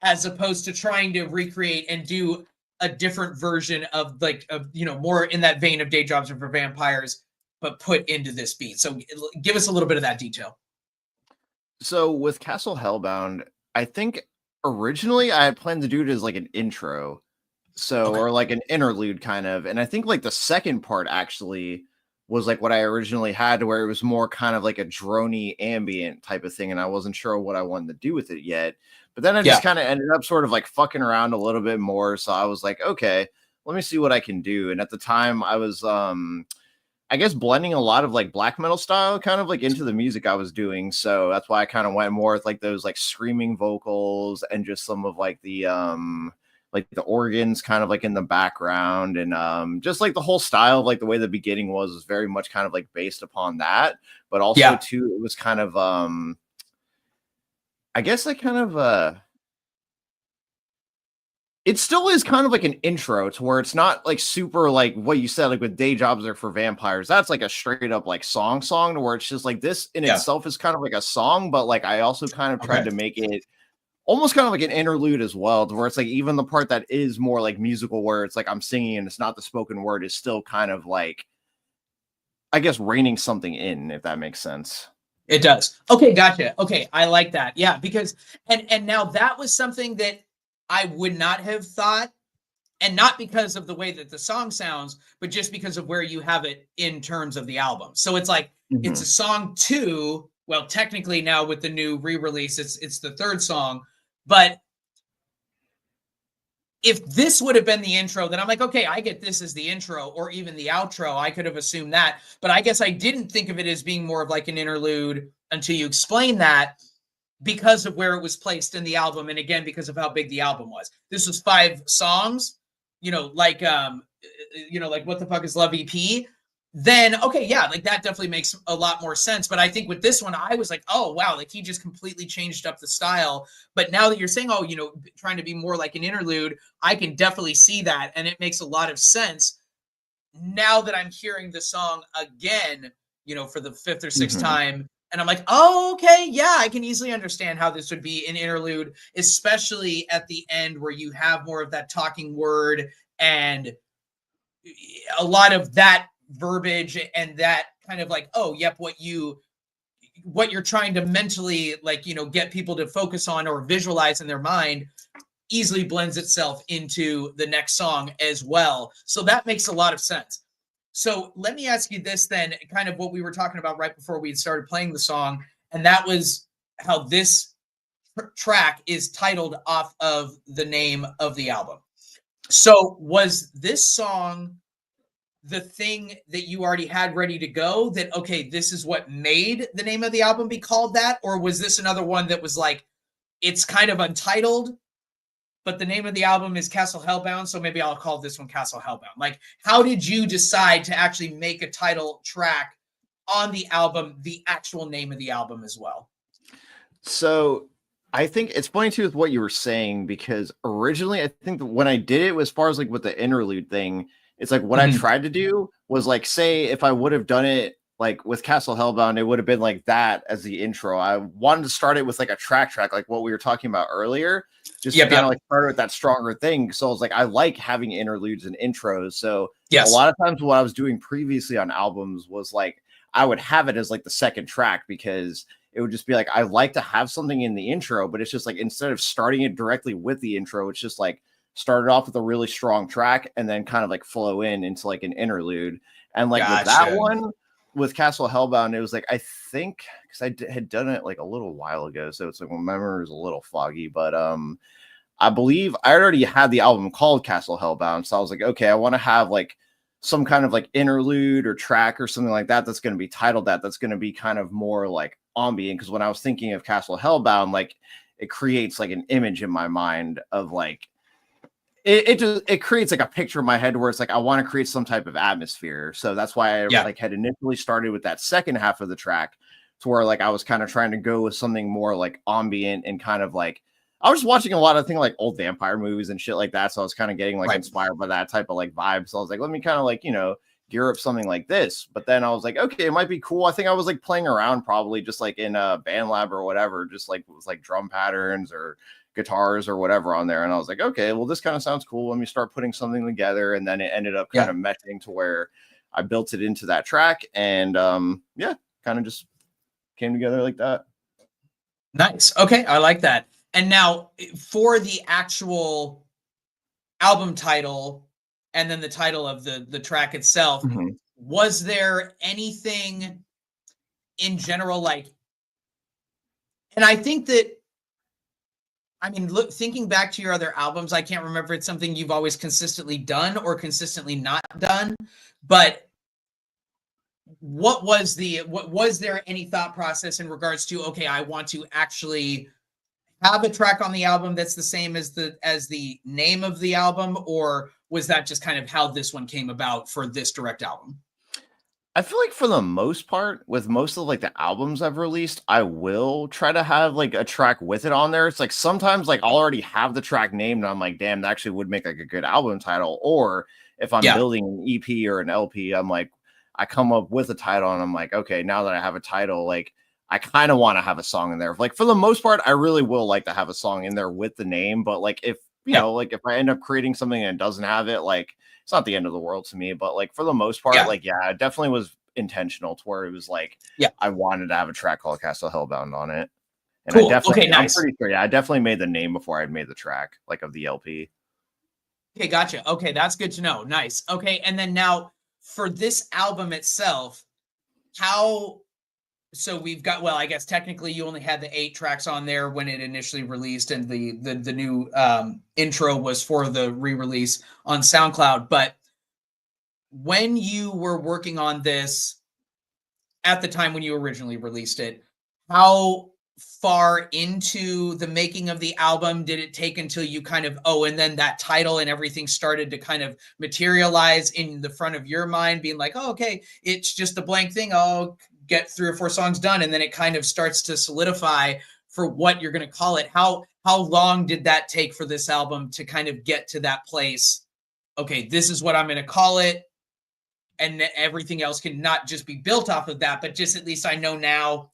as opposed to trying to recreate and do a different version of like, you know, more in that vein of Day Jobs for Vampires, but put into this beat. So give us a little bit of that detail. So with Castle Hellbound, I think originally I had planned to do it as like an intro. So, or like an interlude kind of. And I think like the second part actually was like what I originally had, where it was more kind of like a droney ambient type of thing. And I wasn't sure what I wanted to do with it yet. But then I just kind of ended up sort of like fucking around a little bit more. So I was like, okay, let me see what I can do. And at the time I was, I guess blending a lot of like black metal style kind of like into the music I was doing. So that's why I kind of went more with like those like screaming vocals and just some of like the organs kind of like in the background, and just like the whole style of like the way the beginning was very much kind of like based upon that. But also too, it was kind of I guess like kind of it still is kind of like an intro to where it's not like super like what you said, like with Day Jobs Are for Vampires. That's like a straight up like song to where it's just like this in itself is kind of like a song, but like I also kind of tried to make it almost kind of like an interlude as well, to where it's like even the part that is more like musical, where it's like I'm singing and it's not the spoken word, is still kind of like, I guess, reining something in, if that makes sense. It does. Okay, gotcha. Okay, I like that. Yeah, because and now that was something that I would not have thought, and not because of the way that the song sounds, but just because of where you have it in terms of the album. So it's like it's a song 2 well, technically now with the new re-release, it's the third song. But if this would have been the intro, then I'm like, okay, I get this as the intro or even the outro. I could have assumed that. But I guess I didn't think of it as being more of like an interlude until you explain that, because of where it was placed in the album. And again, because of how big the album was. This was 5 songs, like What the Fuck is Love EP. Then, okay, yeah, like that definitely makes a lot more sense. But I think with this one, I was like, oh, wow, like he just completely changed up the style. But now that you're saying, oh, trying to be more like an interlude, I can definitely see that. And it makes a lot of sense now that I'm hearing the song again, for the 5th or 6th time. And I'm like, oh, okay, yeah, I can easily understand how this would be an interlude, especially at the end where you have more of that talking word and a lot of that verbiage and that kind of like, oh, yep, what you're trying to mentally get people to focus on or visualize in their mind easily blends itself into the next song as well. So that makes a lot of sense. So let me ask you this then, kind of what we were talking about right before we had started playing the song, and that was how this track is titled off of the name of the album. So was this song the thing that you already had ready to go, that, okay, this is what made the name of the album be called that? Or was this another one that was like, it's kind of untitled, but the name of the album is H3llbound, so maybe I'll call this one H3llbound. Like, how did you decide to actually make a title track on the album, the actual name of the album as well? So I think it's funny too with what you were saying, because originally I think that when I did it, as far as like with the interlude thing, it's like what I tried to do was like, say if I would have done it like with H3llbound, it would have been like that as the intro. I wanted to start it with like a track, like what we were talking about earlier, just to kind of like start with that stronger thing. So I was like, I like having interludes and intros. So a lot of times what I was doing previously on albums was like, I would have it as like the second track, because it would just be like, I like to have something in the intro, but it's just like, instead of starting it directly with the intro, it's just like started off with a really strong track and then kind of like flow into like an interlude. And like with that one, with H3llbound, it was like, I think, because I had done it like a little while ago, so it's like my memory is a little foggy, but I believe I already had the album called H3llbound, so I was like, okay, I want to have like some kind of like interlude or track or something like that that's going to be titled that's going to be kind of more like ambient, because when I was thinking of H3llbound, like it creates like an image in my mind of like it creates like a picture in my head where it's like I want to create some type of atmosphere. So that's why I like had initially started with that second half of the track, to where like I was kind of trying to go with something more like ambient and kind of like, I was watching a lot of things like old vampire movies and shit like that. So I was kind of getting like inspired by that type of like vibe. So I was like, let me kind of like, gear up something like this. But then I was like, okay, it might be cool. I think I was like playing around probably just like in a band lab or whatever, just like with like drum patterns or guitars or whatever on there. And I was like, okay, well, this kind of sounds cool. Let me start putting something together. And then it ended up kind of meshing to where I built it into that track. And kind of just came together like that. Nice. Okay, I like that. And now for the actual album title and then the title of the track itself, was there anything in general like, and I think that, I mean, look, thinking back to your other albums, I can't remember if it's something you've always consistently done or consistently not done, but was there any thought process in regards to, okay, I want to actually have a track on the album that's the same as the name of the album, or was that just kind of how this one came about for this direct album? I feel like for the most part, with most of like the albums I've released, I will try to have like a track with it on there. It's like sometimes like I'll already have the track named and I'm like, damn, that actually would make like a good album title. Or if I'm building an EP or an LP, I'm like, I come up with a title and I'm like, okay, now that I have a title, like I kind of want to have a song in there. Like for the most part, I really will like to have a song in there with the name. But like if like if I end up creating something and it doesn't have it, like it's not the end of the world to me. But like for the most part, like it definitely was intentional to where it was like I wanted to have a track called H3llbound on it. And I definitely I'm pretty sure I definitely made the name before I made the track like of the LP. Okay, gotcha. Okay, that's good to know. Nice. Okay, and then now for this album itself, how so we've got, well, I guess technically you only had the 8 tracks on there when it initially released, and the new intro was for the re-release on SoundCloud. But when you were working on this at the time when you originally released it, how far into the making of the album did it take until you kind of, and then that title and everything started to kind of materialize in the front of your mind, being like, oh, okay, it's just a blank thing. I'll get 3 or 4 songs done. And then it kind of starts to solidify for what you're going to call it. How long did that take for this album to kind of get to that place? Okay, this is what I'm going to call it. And everything else can not just be built off of that, but just at least I know now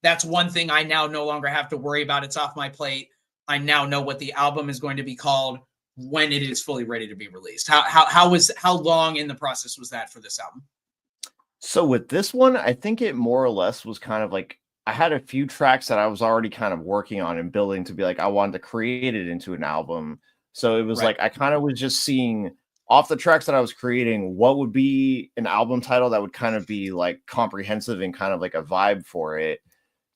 that's one thing I now no longer have to worry about. It's off my plate. I now know what the album is going to be called when it is fully ready to be released. How long in the process was that for this album? So with this one, I think it more or less was kind of like, I had a few tracks that I was already kind of working on and building to be like, I wanted to create it into an album. So it was like, I kind of was just seeing off the tracks that I was creating, what would be an album title that would kind of be like comprehensive and kind of like a vibe for it.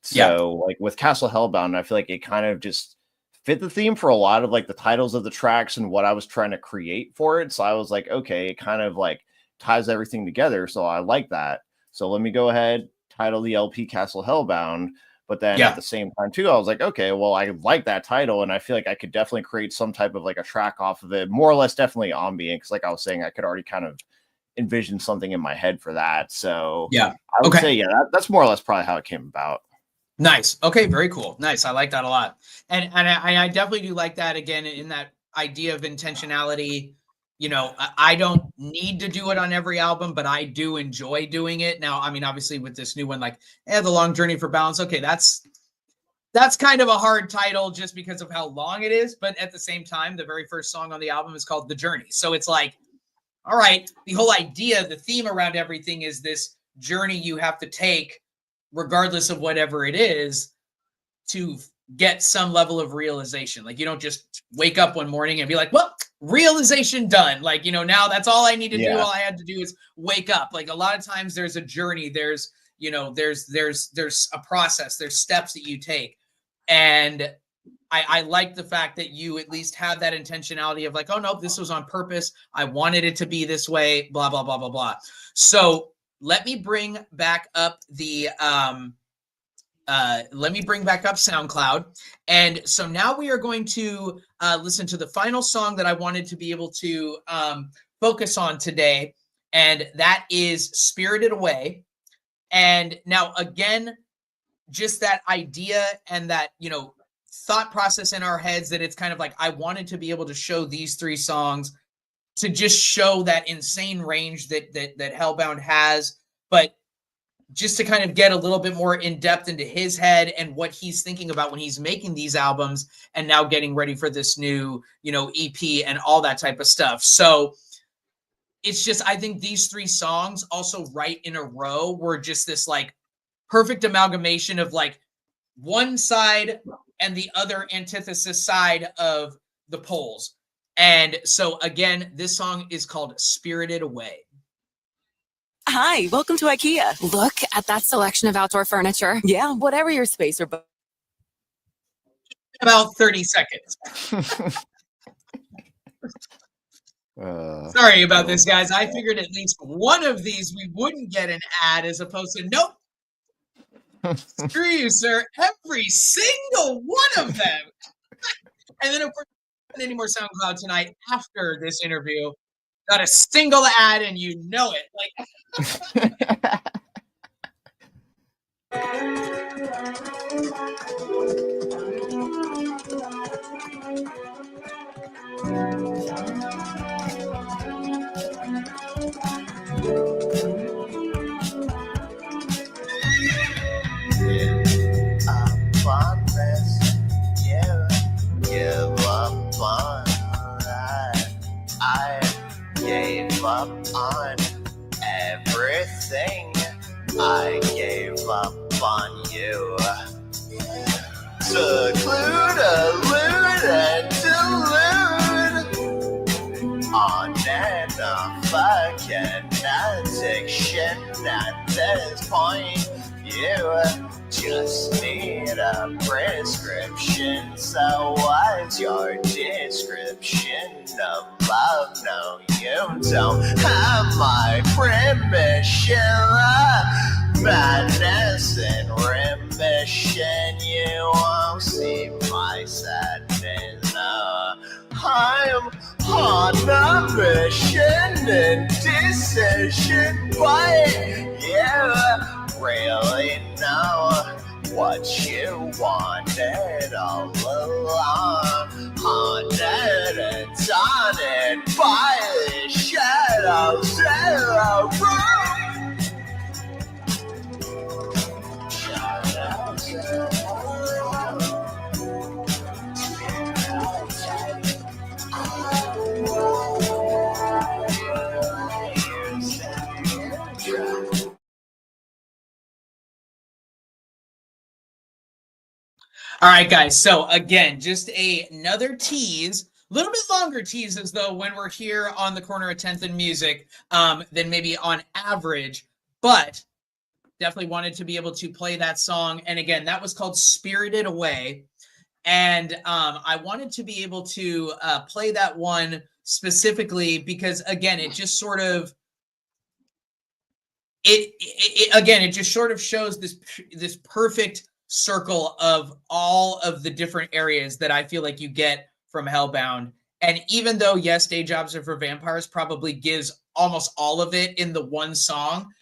So like with H3llbound, I feel like it kind of just fit the theme for a lot of like the titles of the tracks and what I was trying to create for it. So I was like, okay, it kind of like ties everything together. So I like that. So let me go ahead, title the LP H3llbound. But then at the same time too, I was like, okay, well, I like that title. And I feel like I could definitely create some type of like a track off of it, more or less definitely ambient. Cause like I was saying, I could already kind of envision something in my head for that. So I would say, that's more or less probably how it came about. Nice. Okay. Very cool. Nice. I like that a lot. And I definitely do like that, again, in that idea of intentionality. You know, I don't need to do it on every album, but I do enjoy doing it. Now, I mean, obviously with this new one, like, The Long Journey for Balance. Okay. That's kind of a hard title just because of how long it is. But at the same time, the very first song on the album is called The Journey. So it's like, all right, the whole idea, the theme around everything is this journey you have to take, regardless of whatever it is, to get some level of realization. Like, you don't just wake up one morning and be like, well, realization done. Like, you know, now that's all I need to do. All I had to do is wake up. Like, a lot of times there's a journey. There's, you know, there's a process. There's steps that you take. And I like the fact that you at least have that intentionality of like, oh no, this was on purpose. I wanted it to be this way, blah, blah, blah, blah, blah. So let me bring back up the, SoundCloud. And so now we are going to listen to the final song that I wanted to be able to focus on today. And that is Spirited Away. And now, again, just that idea and that, you know, thought process in our heads that it's kind of like, I wanted to be able to show these 3 songs to just show that insane range that H3llbound has, but just to kind of get a little bit more in depth into his head and what he's thinking about when he's making these albums and now getting ready for this new, you know, EP and all that type of stuff. So it's just, I think these 3 songs also right in a row were just this like perfect amalgamation of like one side and the other antithesis side of the poles. And so again, this song is called Spirited Away. Hi, welcome to IKEA. Look at that selection of outdoor furniture. Yeah, whatever your space or About 30 seconds. Sorry about this, guys. I figured at least one of these we wouldn't get an ad as opposed to nope. Screw you, sir. Every single one of them. And then, of course, any more SoundCloud tonight after this interview. Not a single ad, and you know it. Like, up on everything. I gave up on you. Seclude, elude, and delude on a fucking kinetic shit at this point. You just need a prescription. So what's your description of love? No, you don't have my permission. Madness and remission. You won't see my sadness. No, I'm on a mission and decision, but you really know what you wanted all along. Haunted and taunted by the shadows in the room. Shadows in the room. All right, guys. So again, just another tease, a little bit longer teases though when we're here on the corner of 10th and Music than maybe on average, but definitely wanted to be able to play that song. And again, that was called Spirited Away. And I wanted to be able to play that one specifically because again, it just sort of, it just sort of shows this perfect circle of all of the different areas that I feel like you get from Hellbound. And even though, yes, Day Jobs Are for Vampires probably gives almost all of it in the one song,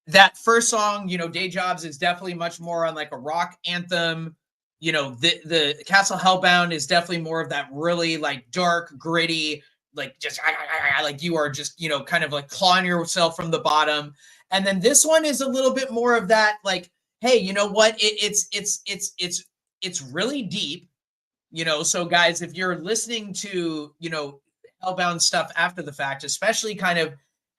that first song, you know, Day Jobs is definitely much more on like a rock anthem. You know, the Castle Hellbound is definitely more of that really like dark, gritty, like just like you are just, you know, kind of like clawing yourself from the bottom. And then this one is a little bit more of that, like, hey, you know what? It's really deep, you know. So guys, if you're listening to, you know, Hellbound stuff after the fact, especially kind of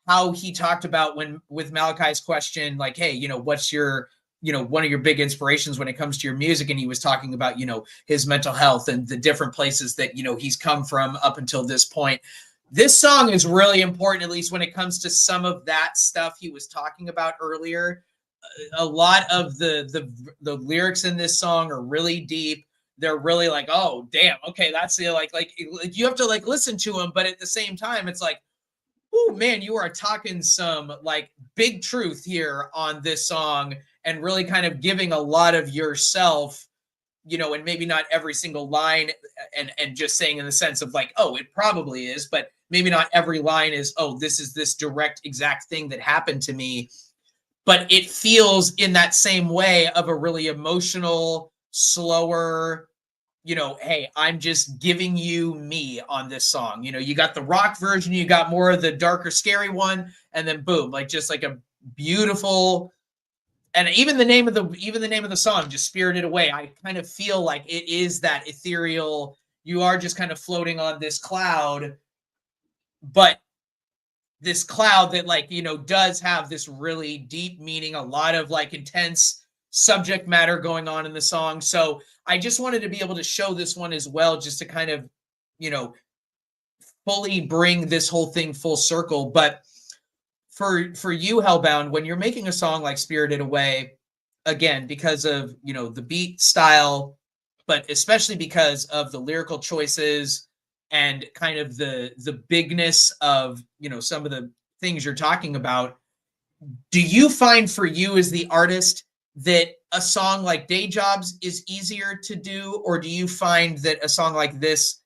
how he talked about when with Malachi's question, like, hey, you know, what's your, you know, one of your big inspirations when it comes to your music? And he was talking about, you know, his mental health and the different places that, you know, he's come from up until this point. This song is really important, at least when it comes to some of that stuff he was talking about earlier. A lot of the lyrics in this song are really deep. They're really like, oh, damn, okay, that's the like you have to like listen to them, but at the same time, it's like, oh man, you are talking some like big truth here on this song and really kind of giving a lot of yourself, you know, and maybe not every single line and just saying in the sense of like, oh, it probably is, but maybe not every line is, oh, this is this direct exact thing that happened to me. But it feels in that same way of a really emotional, slower, you know, hey, I'm just giving you me on this song. You know, you got the rock version, you got more of the darker, scary one, and then boom, like just like a beautiful, and even the name of the song, just Spirited Away. I kind of feel like it is that ethereal. You are just kind of floating on this cloud, but this cloud that, like, you know, does have this really deep meaning, a lot of like intense subject matter going on in the song. So I just wanted to be able to show this one as well, just to kind of, you know, fully bring this whole thing full circle. But for you, Hellbound, when you're making a song like Spirited Away, again, because of, you know, the beat style, but especially because of the lyrical choices and kind of the bigness of, you know, some of the things you're talking about, do you find for you as the artist that a song like Day Jobs is easier to do, or do you find that a song like this,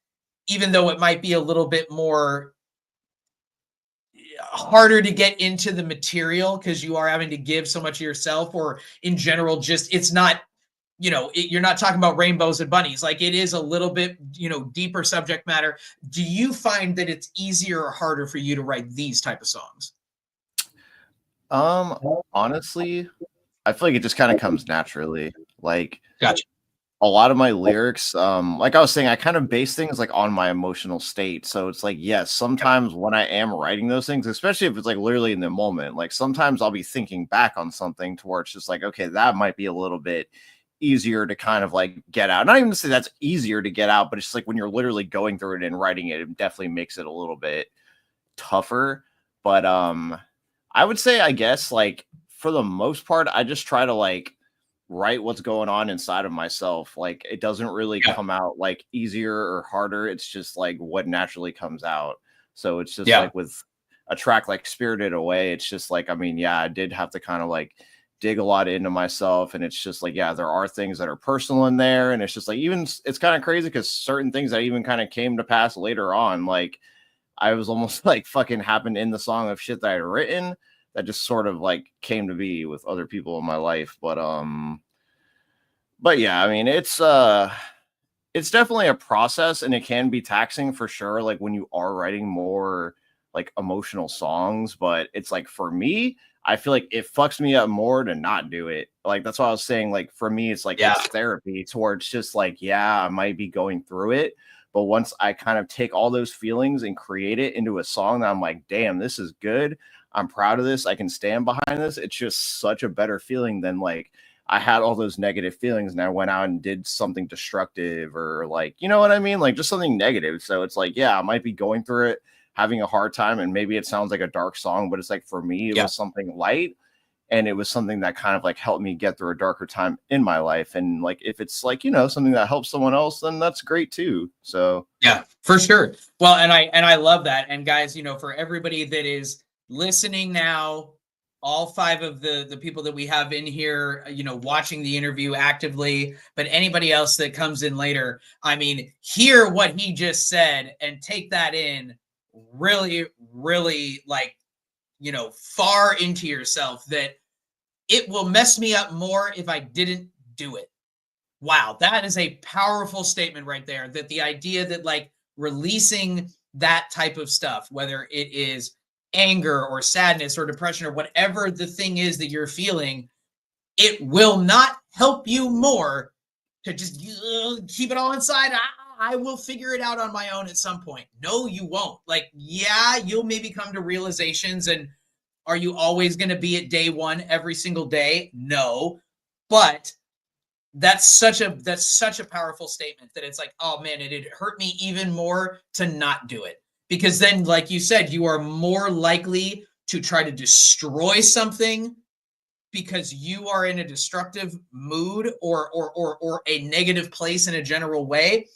even though it might be a little bit more harder to get into the material because you are having to give so much of yourself, or in general, just it's not, you know, you're not talking about rainbows and bunnies, like it is a little bit, you know, deeper subject matter. Do you find that it's easier or harder for you to write these type of songs? Honestly, I feel like it just kind of comes naturally. Like, gotcha. A lot of my lyrics, like I was saying, I kind of base things like on my emotional state. So it's like, yes, sometimes when I am writing those things, especially if it's like literally in the moment, like sometimes I'll be thinking back on something to where it's just like, okay, that might be a little bit easier to kind of like get out. Not even to say that's easier to get out, but it's just like when you're literally going through it and writing it, it definitely makes it a little bit tougher. But I would say, I guess, like for the most part, I just try to like write what's going on inside of myself. Like it doesn't really come out like easier or harder. It's just like what naturally comes out. So it's just like with a track like Spirited Away, it's just like, I mean, yeah, I did have to kind of like dig a lot into myself. And it's just like, yeah, there are things that are personal in there. And it's just like, even it's kind of crazy because certain things that even kind of came to pass later on, like I was almost like fucking happened in the song of shit that I had written that just sort of like came to be with other people in my life. But yeah, I mean, it's definitely a process and it can be taxing for sure. Like when you are writing more like emotional songs, but it's like for me, I feel like it fucks me up more to not do it. Like that's what I was saying. Like for me, it's like it's therapy towards just like, yeah, I might be going through it. But once I kind of take all those feelings and create it into a song that I'm like, damn, this is good. I'm proud of this. I can stand behind this. It's just such a better feeling than like I had all those negative feelings and I went out and did something destructive or like, you know what I mean? Like just something negative. So it's like, yeah, I might be going through it, having a hard time. And maybe it sounds like a dark song, but it's like, for me, it was something light. And it was something that kind of like helped me get through a darker time in my life. And like, if it's like, you know, something that helps someone else, then that's great too. So yeah, for sure. Well, and I love that. And guys, you know, for everybody that is listening now, all 5 of the people that we have in here, you know, watching the interview actively, but anybody else that comes in later, I mean, hear what he just said and take that in really, really like, you know, far into yourself, that it will mess me up more if I didn't do it. Wow, that is a powerful statement right there, that the idea that like releasing that type of stuff, whether it is anger or sadness or depression or whatever the thing is that you're feeling, it will not help you more to just keep it all inside. I will figure it out on my own at some point. No, you won't. Like, yeah, you'll maybe come to realizations. And are you always going to be at day one every single day? No, but that's such a powerful statement that it's like, oh man, it hurt me even more to not do it. Because then, like you said, you are more likely to try to destroy something because you are in a destructive mood or a negative place in a general way.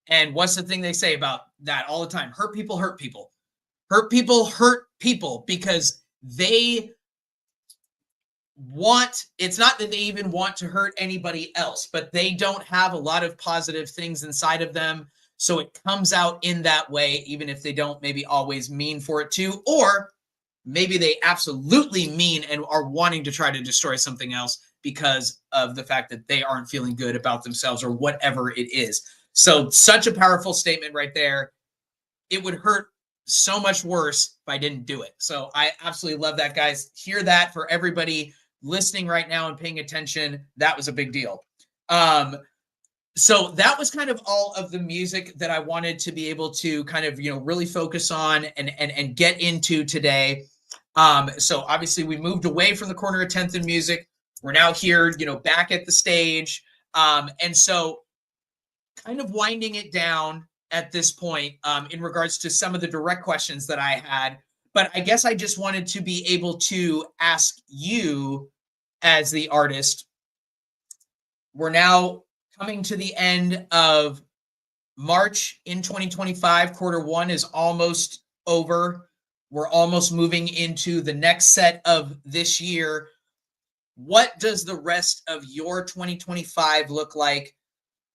And what's the thing they say about that all the time? Hurt people hurt people. Hurt people hurt people because they want, it's not that they even want to hurt anybody else, but they don't have a lot of positive things inside of them. So it comes out in that way, even if they don't maybe always mean for it to, or maybe they absolutely mean and are wanting to try to destroy something else because of the fact that they aren't feeling good about themselves or whatever it is. So such a powerful statement right there. It would hurt so much worse if I didn't do it. So I absolutely love that, guys. Hear that for everybody listening right now and paying attention. That was a big deal. So that was kind of all of the music that I wanted to be able to kind of, you know, really focus on and get into today. So obviously we moved away from the corner of 10th and music. We're now here, you know, back at the stage. And so kind of winding it down at this point in regards to some of the direct questions that I had. But I guess I just wanted to be able to ask you as the artist. We're now coming to the end of March in 2025. Quarter one is almost over. We're almost moving into the next set of this year. What does the rest of your 2025 look like?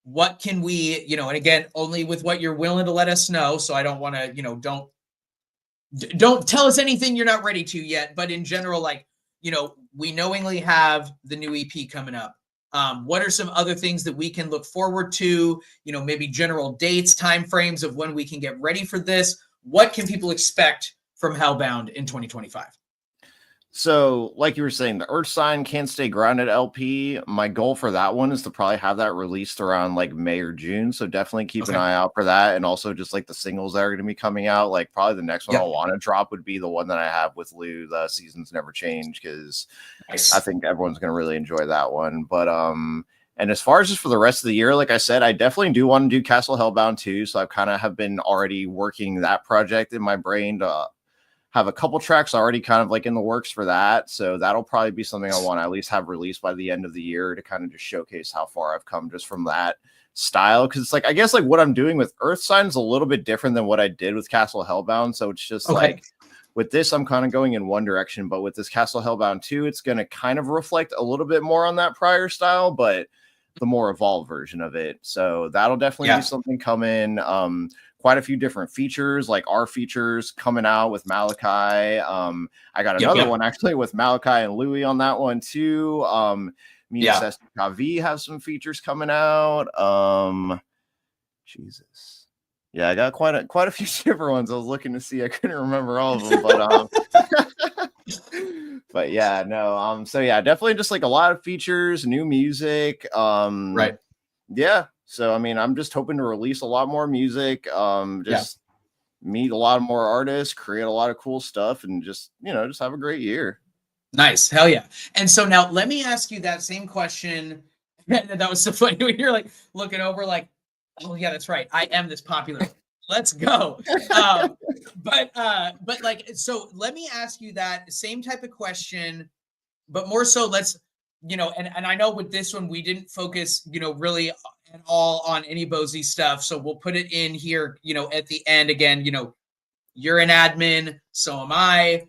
What can we, you know, and again, only with what you're willing to let us know. So I don't want to, you know, don't tell us anything you're not ready to yet. But in general, like, you know, we knowingly have the new EP coming up. What are some other things that we can look forward to? You know, maybe general dates, timeframes of when we can get ready for this. What can people expect from H3llbound in 2025? So, like you were saying, the Earth Sign Can't Stay Grounded LP, my goal for that one is to probably have that released around like May or June. So definitely keep an eye out for that. And also just like the singles that are going to be coming out. Like probably the next one I'll want to drop would be the one that I have with Lou, the Seasons Never Change, because I think everyone's going to really enjoy that one. But and as far as just for the rest of the year, like I said, I definitely do want to do Castle H3llbound too. So I kind of have been already working that project in my brain to have a couple tracks already kind of like in the works for that. So that'll probably be something I want to at least have released by the end of the year to kind of just showcase how far I've come just from that style. Cause it's like, I guess like what I'm doing with Earth Sign is a little bit different than what I did with Castle Hellbound. So it's just like with this, I'm kind of going in one direction, but with this Castle Hellbound 2, it's going to kind of reflect a little bit more on that prior style, but the more evolved version of it. So that'll definitely be something coming. Quite a few different features, like our features coming out with Malachi. I got another one actually with Malachi and Louis on that one too. Me and Sesti Kavi have some features coming out. Jesus. Yeah, I got quite a few different ones. I was looking to see. I couldn't remember all of them, but but yeah, no. So yeah, definitely just like a lot of features, new music. Right. Yeah. So I mean, I'm just hoping to release a lot more music. Just meet a lot more artists, create a lot of cool stuff, and just just have a great year. Nice. Hell yeah. And so now let me ask you that same question. That was so funny when you're like looking over, like, oh yeah, that's right. I am this popular. Let's go. But like, so let me ask you that same type of question, but more so let's, and I know with this one, we didn't focus, really at all on any Bozy stuff. So we'll put it in here, at the end again, you're an admin. So am I,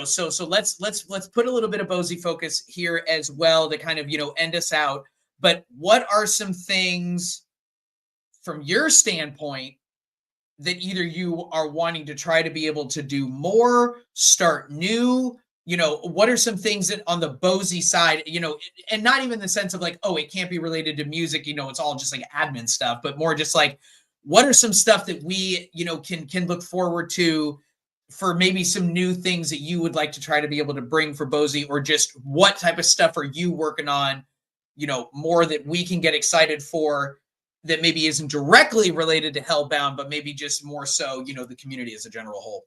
so let's put a little bit of Bozy focus here as well to kind of, end us out. But what are some things from your standpoint that either you are wanting to try to be able to do more, start new, what are some things that on the Bozy side, and not even the sense of like, oh, it can't be related to music, it's all just like admin stuff, but more just like, what are some stuff that we, can look forward to for maybe some new things that you would like to try to be able to bring for Bozy, or just what type of stuff are you working on, more that we can get excited for that maybe isn't directly related to Hellbound, but maybe just more so, the community as a general whole.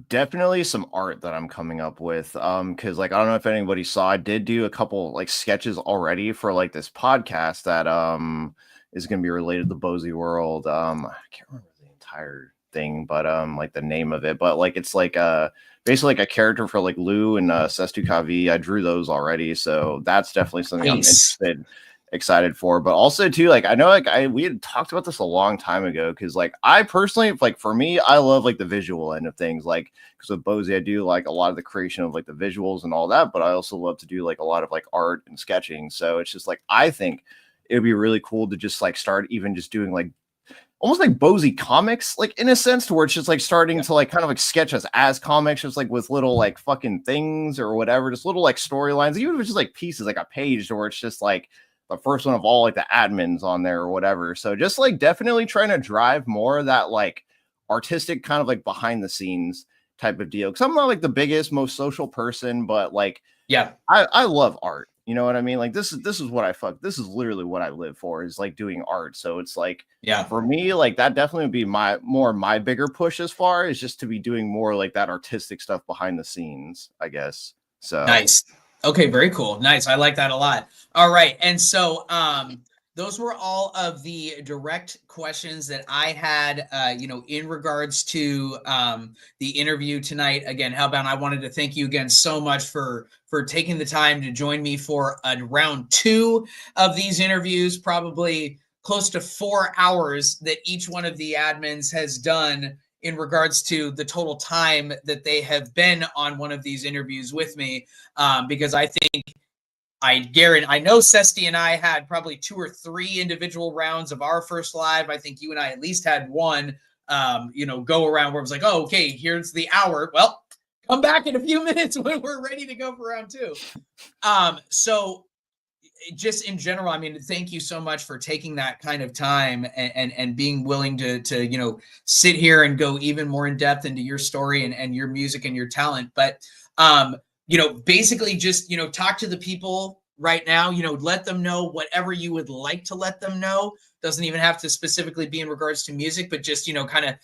Definitely some art that I'm coming up with. Because like I don't know if anybody saw, I did do a couple like sketches already for like this podcast that is gonna be related to the Bozy world. I can't remember the entire thing, but like the name of it. But like it's like basically like a character for like Lou and Sestu Kavi. I drew those already, so that's definitely something I'm excited for. But also too, like I know like we had talked about this a long time ago, because like I personally, like for me, I love like the visual end of things, like because with Bozy I do like a lot of the creation of like the visuals and all that, but I also love to do like a lot of like art and sketching. So it's just like I think it would be really cool to just like start even just doing like almost like Bozy comics, like in a sense, to where it's just like starting to like kind of like sketch us as comics, just like with little like fucking things or whatever, just little like storylines, even if it's just like pieces, like a page, or it's just like the first one of all like the admins on there or whatever. So just like definitely trying to drive more of that like artistic kind of like behind the scenes type of deal. Cause I'm not like the biggest, most social person, but like, I love art. You know what I mean? Like this is what this is literally what I live for, is like doing art. So it's like, for me, like that definitely would be my bigger push as far as just to be doing more like that artistic stuff behind the scenes, I guess. So nice. Okay, very cool. Nice. I like that a lot. All right. And so those were all of the direct questions that I had, in regards to the interview tonight. Again, Hellbound, I wanted to thank you again so much for taking the time to join me for round 2 of these interviews, probably close to 4 hours that each one of the admins has done in regards to the total time that they have been on one of these interviews with me. Because I think I know Sesti and I had probably 2 or 3 individual rounds of our first live. I think you and I at least had one, go around where it was like, oh, okay, here's the hour. Well, come back in a few minutes when we're ready to go for round 2. So just in general, I mean, thank you so much for taking that kind of time and being willing to sit here and go even more in depth into your story and your music and your talent. But, basically just, talk to the people right now, let them know whatever you would like to let them know. Doesn't even have to specifically be in regards to music, but just, kind of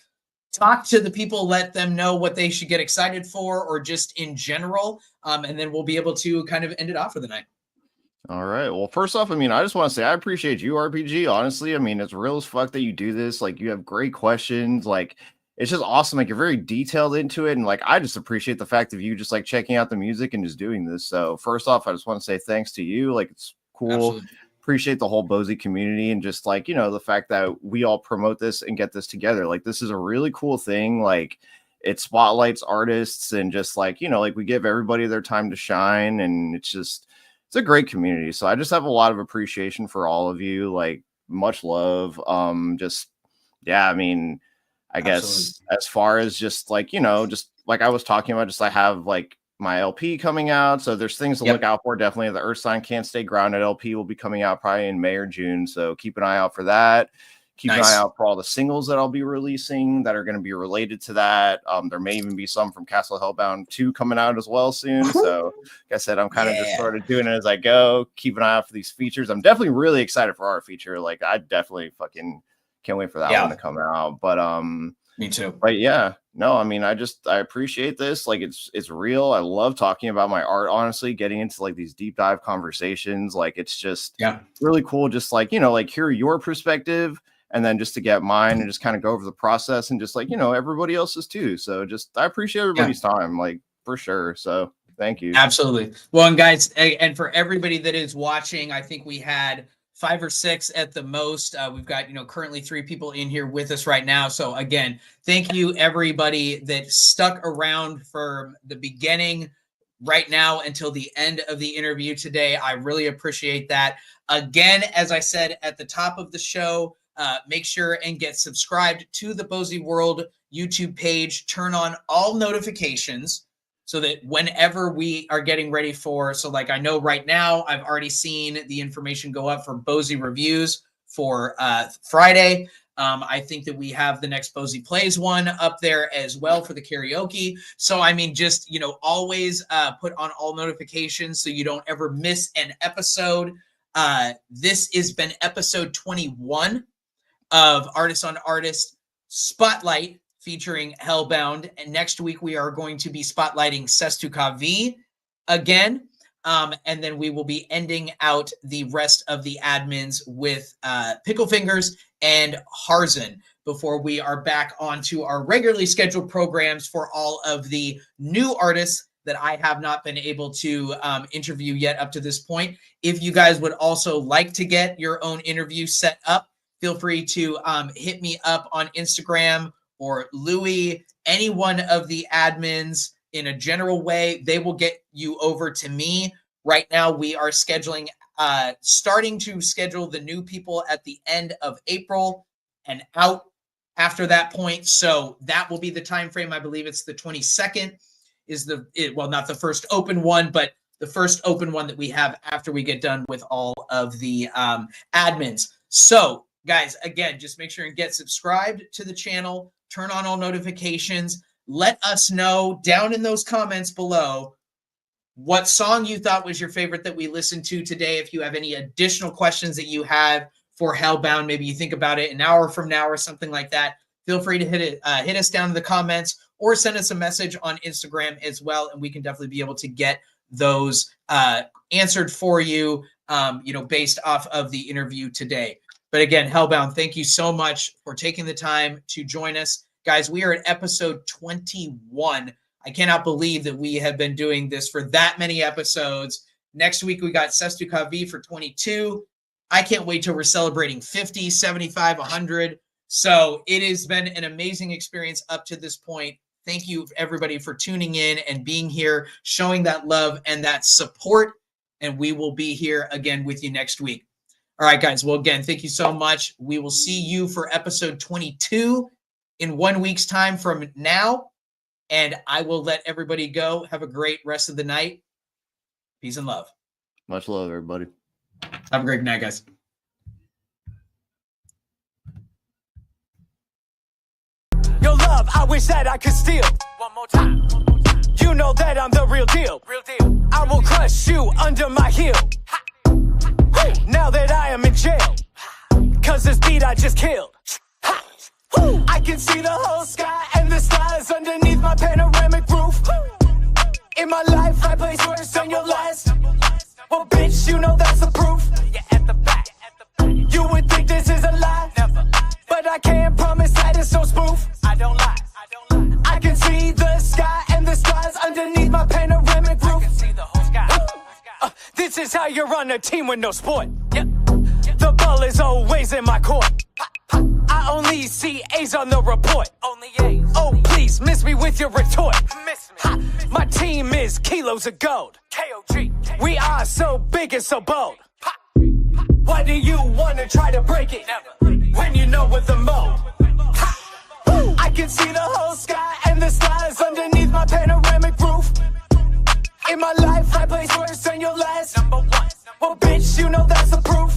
talk to the people, let them know what they should get excited for, or just in general. And then we'll be able to kind of end it off for the night. All right. Well, first off, I mean, I just want to say I appreciate you, RPG. Honestly, I mean, it's real as fuck that you do this. Like, you have great questions. Like, it's just awesome. Like, you're very detailed into it. And like, I just appreciate the fact of you just like checking out the music and just doing this. So first off, I just want to say thanks to you. Like, it's cool. Absolutely. Appreciate the whole Bozy community and just like, you know, the fact that we all promote this and get this together. Like, this is a really cool thing. Like, it spotlights artists and just like, you know, like we give everybody their time to shine, and it's a great community. So I just have a lot of appreciation for all of you. Like, much love. Just, yeah, I mean, I guess as far as just like, you know, just like I was talking about, just I have like my LP coming out. So there's things to look out for. Definitely the Earth Sign Can't Stay Grounded LP will be coming out probably in May or June. So keep an eye out for that. Keep an eye out for all the singles that I'll be releasing that are going to be related to that. There may even be some from Castle Hellbound 2 coming out as well soon. So like I said, I'm kind of just sort of doing it as I go. Keep an eye out for these features. I'm definitely really excited for our feature. Like, I definitely fucking can't wait for that one to come out. But me too. But yeah, no, I mean, I appreciate this. Like, it's real. I love talking about my art, honestly, getting into like these deep dive conversations. Like, it's just really cool. Just like, you know, like hear your perspective, and then just to get mine and just kind of go over the process and just like, you know, everybody else's too. So just, I appreciate everybody's time, like, for sure. So thank you. Absolutely. Well, and guys, and for everybody that is watching, I think we had 5 or 6 at the most. We've got, you know, currently 3 people in here with us right now. So again, thank you everybody that stuck around from the beginning right now until the end of the interview today. I really appreciate that. Again, as I said at the top of the show, make sure and get subscribed to the Bozy World YouTube page. Turn on all notifications so that whenever we are getting ready for, so like I know right now, I've already seen the information go up for Bozy Reviews for Friday. I think that we have the next Bozy Plays one up there as well for the karaoke. So, I mean, just, you know, always put on all notifications so you don't ever miss an episode. This has been episode 21 of Artist on Artist Spotlight featuring H3llbound. And next week we are going to be spotlighting H3llbound again. And then we will be ending out the rest of the admins with Pickle Fingers and Harzan before we are back onto our regularly scheduled programs for all of the new artists that I have not been able to interview yet up to this point. If you guys would also like to get your own interview set up, feel free to hit me up on Instagram or Louis, any one of the admins in a general way. They will get you over to me. Right now, we are scheduling, starting to schedule the new people at the end of April and out after that point. So that will be the time frame. I believe it's the 22nd is well, not the first open one, but the first open one that we have after we get done with all of the admins. So guys, again, just make sure and get subscribed to the channel, turn on all notifications, let us know down in those comments below what song you thought was your favorite that we listened to today. If you have any additional questions that you have for H3llbound, maybe you think about it an hour from now or something like that, feel free to hit us down in the comments or send us a message on Instagram as well, and we can definitely be able to get those answered for you, you know, based off of the interview today. But again, H3llbound, thank you so much for taking the time to join us. Guys, we are at episode 21. I cannot believe that we have been doing this for that many episodes. Next week, we got H3llbound for 22. I can't wait till we're celebrating 50, 75, 100. So it has been an amazing experience up to this point. Thank you, everybody, for tuning in and being here, showing that love and that support. And we will be here again with you next week. All right, guys. Well, again, thank you so much. We will see you for episode 22 in 1 week's time from now. And I will let everybody go. Have a great rest of the night. Peace and love. Much love, everybody. Have a great night, guys. Your love, I wish that I could steal. One more time. You know that I'm the real deal. Real deal. I will crush you under my heel. Now that I am in jail. Cause this beat I just killed. I can see the whole sky and the stars underneath my panoramic roof. In my life, I place worse than your last. Well, bitch, you know that's the proof. You're at the back. You would think this is a lie. Never. But I can't promise that it's no spoof. I don't lie. is how you run a team with no sport. Yep. The ball is always in my court. I only see A's on the report. Only A's. Oh, please, miss me with your retort. Miss me. My team is kilos of gold. KOG. We are so big and so bold. Why do you want to try to break it? Never. When you know what the mode. I can see the whole sky and the stars underneath my panoramic roof. In my life, I place first and you're last. Number one. Well, bitch, you know that's the proof.